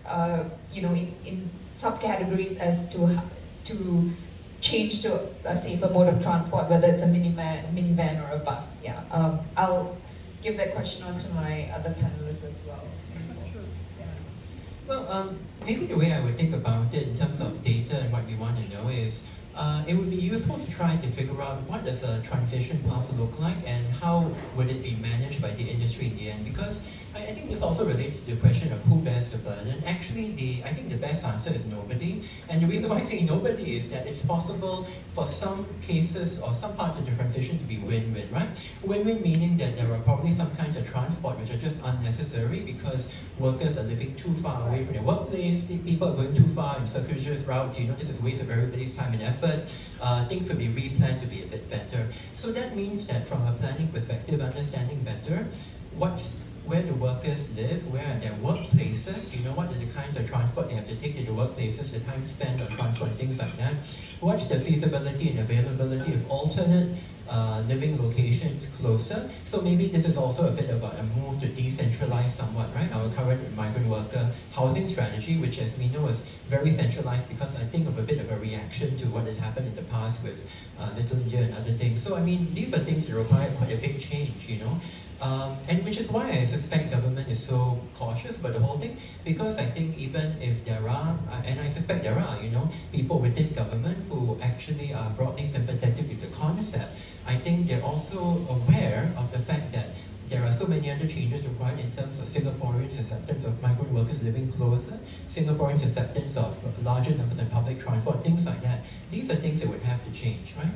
in subcategories as to change to a safer mode of transport, whether it's a minivan or a bus. Yeah, I'll give that question on to my other panelists as well. Well, maybe the way I would think about it in terms of data and what we want to know is, it would be useful to try to figure out what does a transition path look like and how would it be managed by the industry in the end. Because I think this also relates to the question of who bears the burden. Actually, I think the best answer is nobody. And the reason why I say nobody is that it's possible for some cases or some parts of the transition to be win-win, right? Win-win meaning that there are probably some kinds of transport which are just unnecessary because workers are living too far away from their workplace, people are going too far in circuitous routes, this is a waste of everybody's time and effort. Things could be replanned to be a bit better. So that means that from a planning perspective, understanding better where the workers live, where are their workplaces, what are the kinds of transport they have to take to the workplaces, the time spent on transport and things like that. What's the feasibility and availability of alternate living locations closer? So maybe this is also a bit about a move to decentralize somewhat, right? Our current migrant worker housing strategy, which as we know is very centralized because I think of a bit of a reaction to what had happened in the past with Little India and other things. So I mean, these are things that require quite a big change, and which is why I suspect government is so cautious about the whole thing, because I think even if there are, and I suspect there are, people within government who actually are broadly sympathetic to the concept, I think they're also aware of the fact that there are so many other changes required in terms of Singaporeans' acceptance of migrant workers living closer, Singaporeans' acceptance of larger numbers of public transport, things like that. These are things that would have to change, right?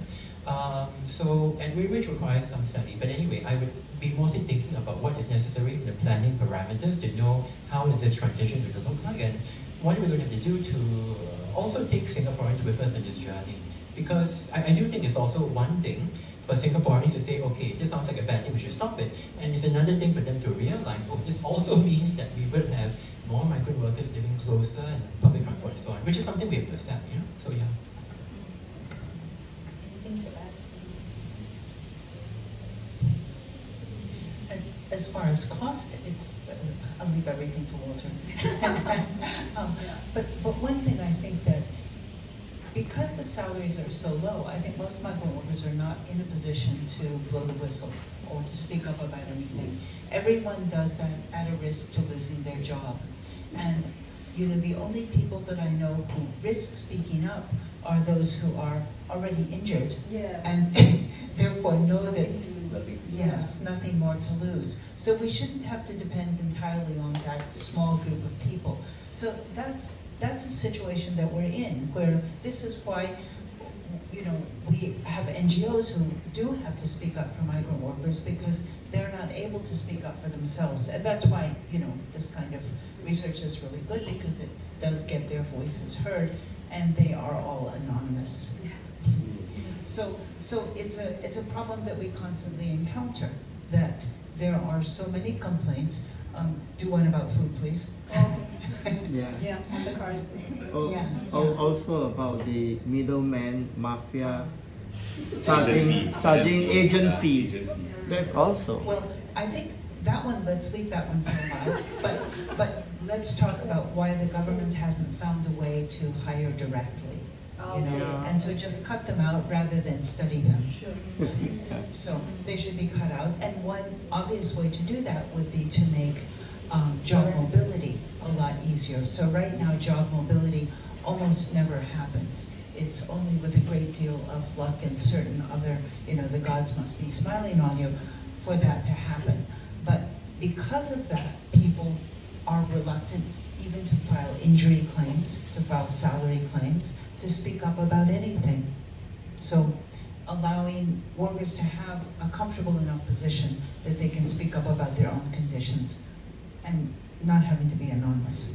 Which requires some study. But anyway, I would be mostly thinking about what is necessary in the planning parameters to know how is this transition going to look like and what we're going to have to do to also take Singaporeans with us in this journey. Because I do think it's also one thing for Singaporeans to say, okay, this sounds like a bad thing, we should stop it. And it's another thing for them to realize, oh, this also means that we will have more migrant workers living closer and public transport and so on, which is something we have to accept, So yeah. Anything to add? As far as cost, I'll leave everything to Walter. But one thing I think that, because the salaries are so low, I think most migrant workers are not in a position to blow the whistle or to speak up about anything. Everyone does that at a risk to losing their job. And the only people that I know who risk speaking up are those who are already injured and therefore know that yes, nothing more to lose. So we shouldn't have to depend entirely on that small group of people. So that's a situation that we're in, where this is why we have NGOs who do have to speak up for migrant workers because they're not able to speak up for themselves. And that's why, this kind of research is really good, because it does get their voices heard, and they are all anonymous. So it's a problem that we constantly encounter, that there are so many complaints. Do one about food, please. Yeah, on the currency. Also about the middleman mafia charging agent fee. That's also. Well, I think that one, let's leave that one for a while. But let's talk about why the government hasn't found a way to hire directly. And so just cut them out rather than study them. Sure. So they should be cut out. And one obvious way to do that would be to make job mobility a lot easier. So right now, job mobility almost never happens. It's only with a great deal of luck and certain other, the gods must be smiling on you for that to happen. But because of that, people are reluctant even to file injury claims, to file salary claims, to speak up about anything. So allowing workers to have a comfortable enough position that they can speak up about their own conditions and not having to be anonymous.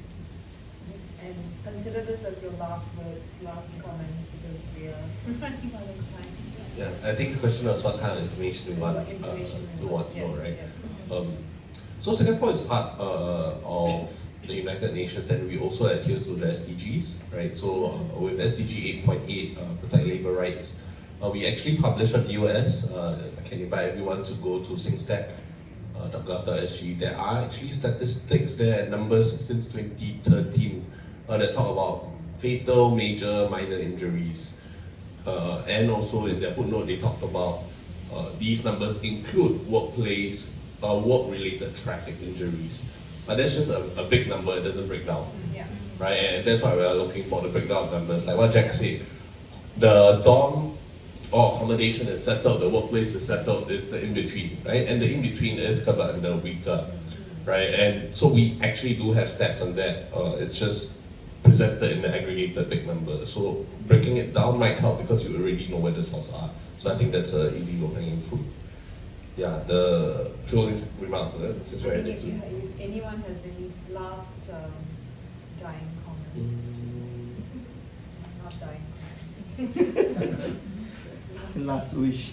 And consider this as your last words, last comments, because we are running out of time. Yeah, I think the question was what kind of information we want What information we to want, want to know, yes, right? yes. So Singapore is part of the United Nations, and we also adhere to the SDGs, right? So with SDG 8.8, protect labor rights, we actually publish on DOS. I can invite everyone to go to singstat.gov.sg. There are actually statistics there and numbers since 2013 that talk about fatal, major, minor injuries. And also in their footnote, they talked about these numbers include workplace, work-related traffic injuries. But that's just a big number, it doesn't break down. Yeah. Right, and that's why we are looking for the breakdown of numbers. Like what Jack said, the dorm or accommodation is settled, the workplace is settled, it's the in-between, right? And the in-between is covered under weaker, right? And so we actually do have stats on that. It's just presented in the aggregated big number. So breaking it down might help because you already know where the sources are. So I think that's an easy low-hanging fruit. Yeah, the closing remarks, since we're If anyone has any last dying comments. Not dying. Last wish.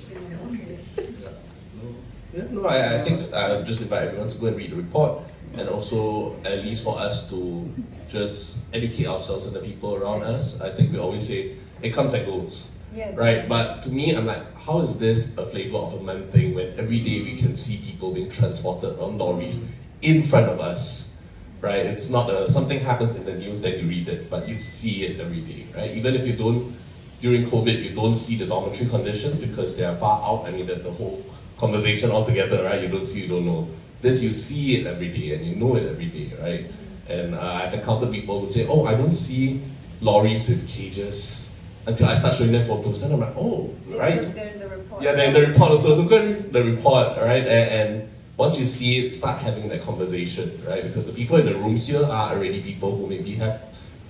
Yeah, no, I think I'll just invite everyone to go and read the report, and also at least for us to just educate ourselves and the people around us. I think we always say it comes and goes, Yes. right? But to me, I'm like, how is this a flavor of a month thing when every day we can see people being transported on lorries in front of us, right? It's not something happens in the news that you read it, but you see it every day, right? Even if you don't, during COVID, you don't see the dormitory conditions because they are far out. I mean, that's a whole conversation altogether, right? You don't see, you don't know. This, you see it every day and you know it every day, right? And I've encountered people who say, oh, I don't see lorries with cages until I start showing them photos. Then I'm like, oh, right? They're in the report. Yeah, they're in the report also. So go and read the report, right? And once you see it, start having that conversation, right? Because the people in the room here are already people who maybe have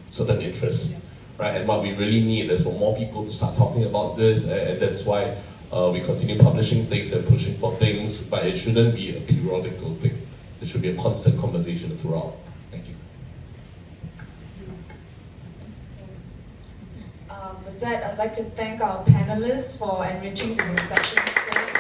certain interests, right? And what we really need is for more people to start talking about this, and that's why we continue publishing things and pushing for things, but it shouldn't be a periodical thing. It should be a constant conversation throughout. Thank you. With that, I'd like to thank our panelists for enriching the discussion so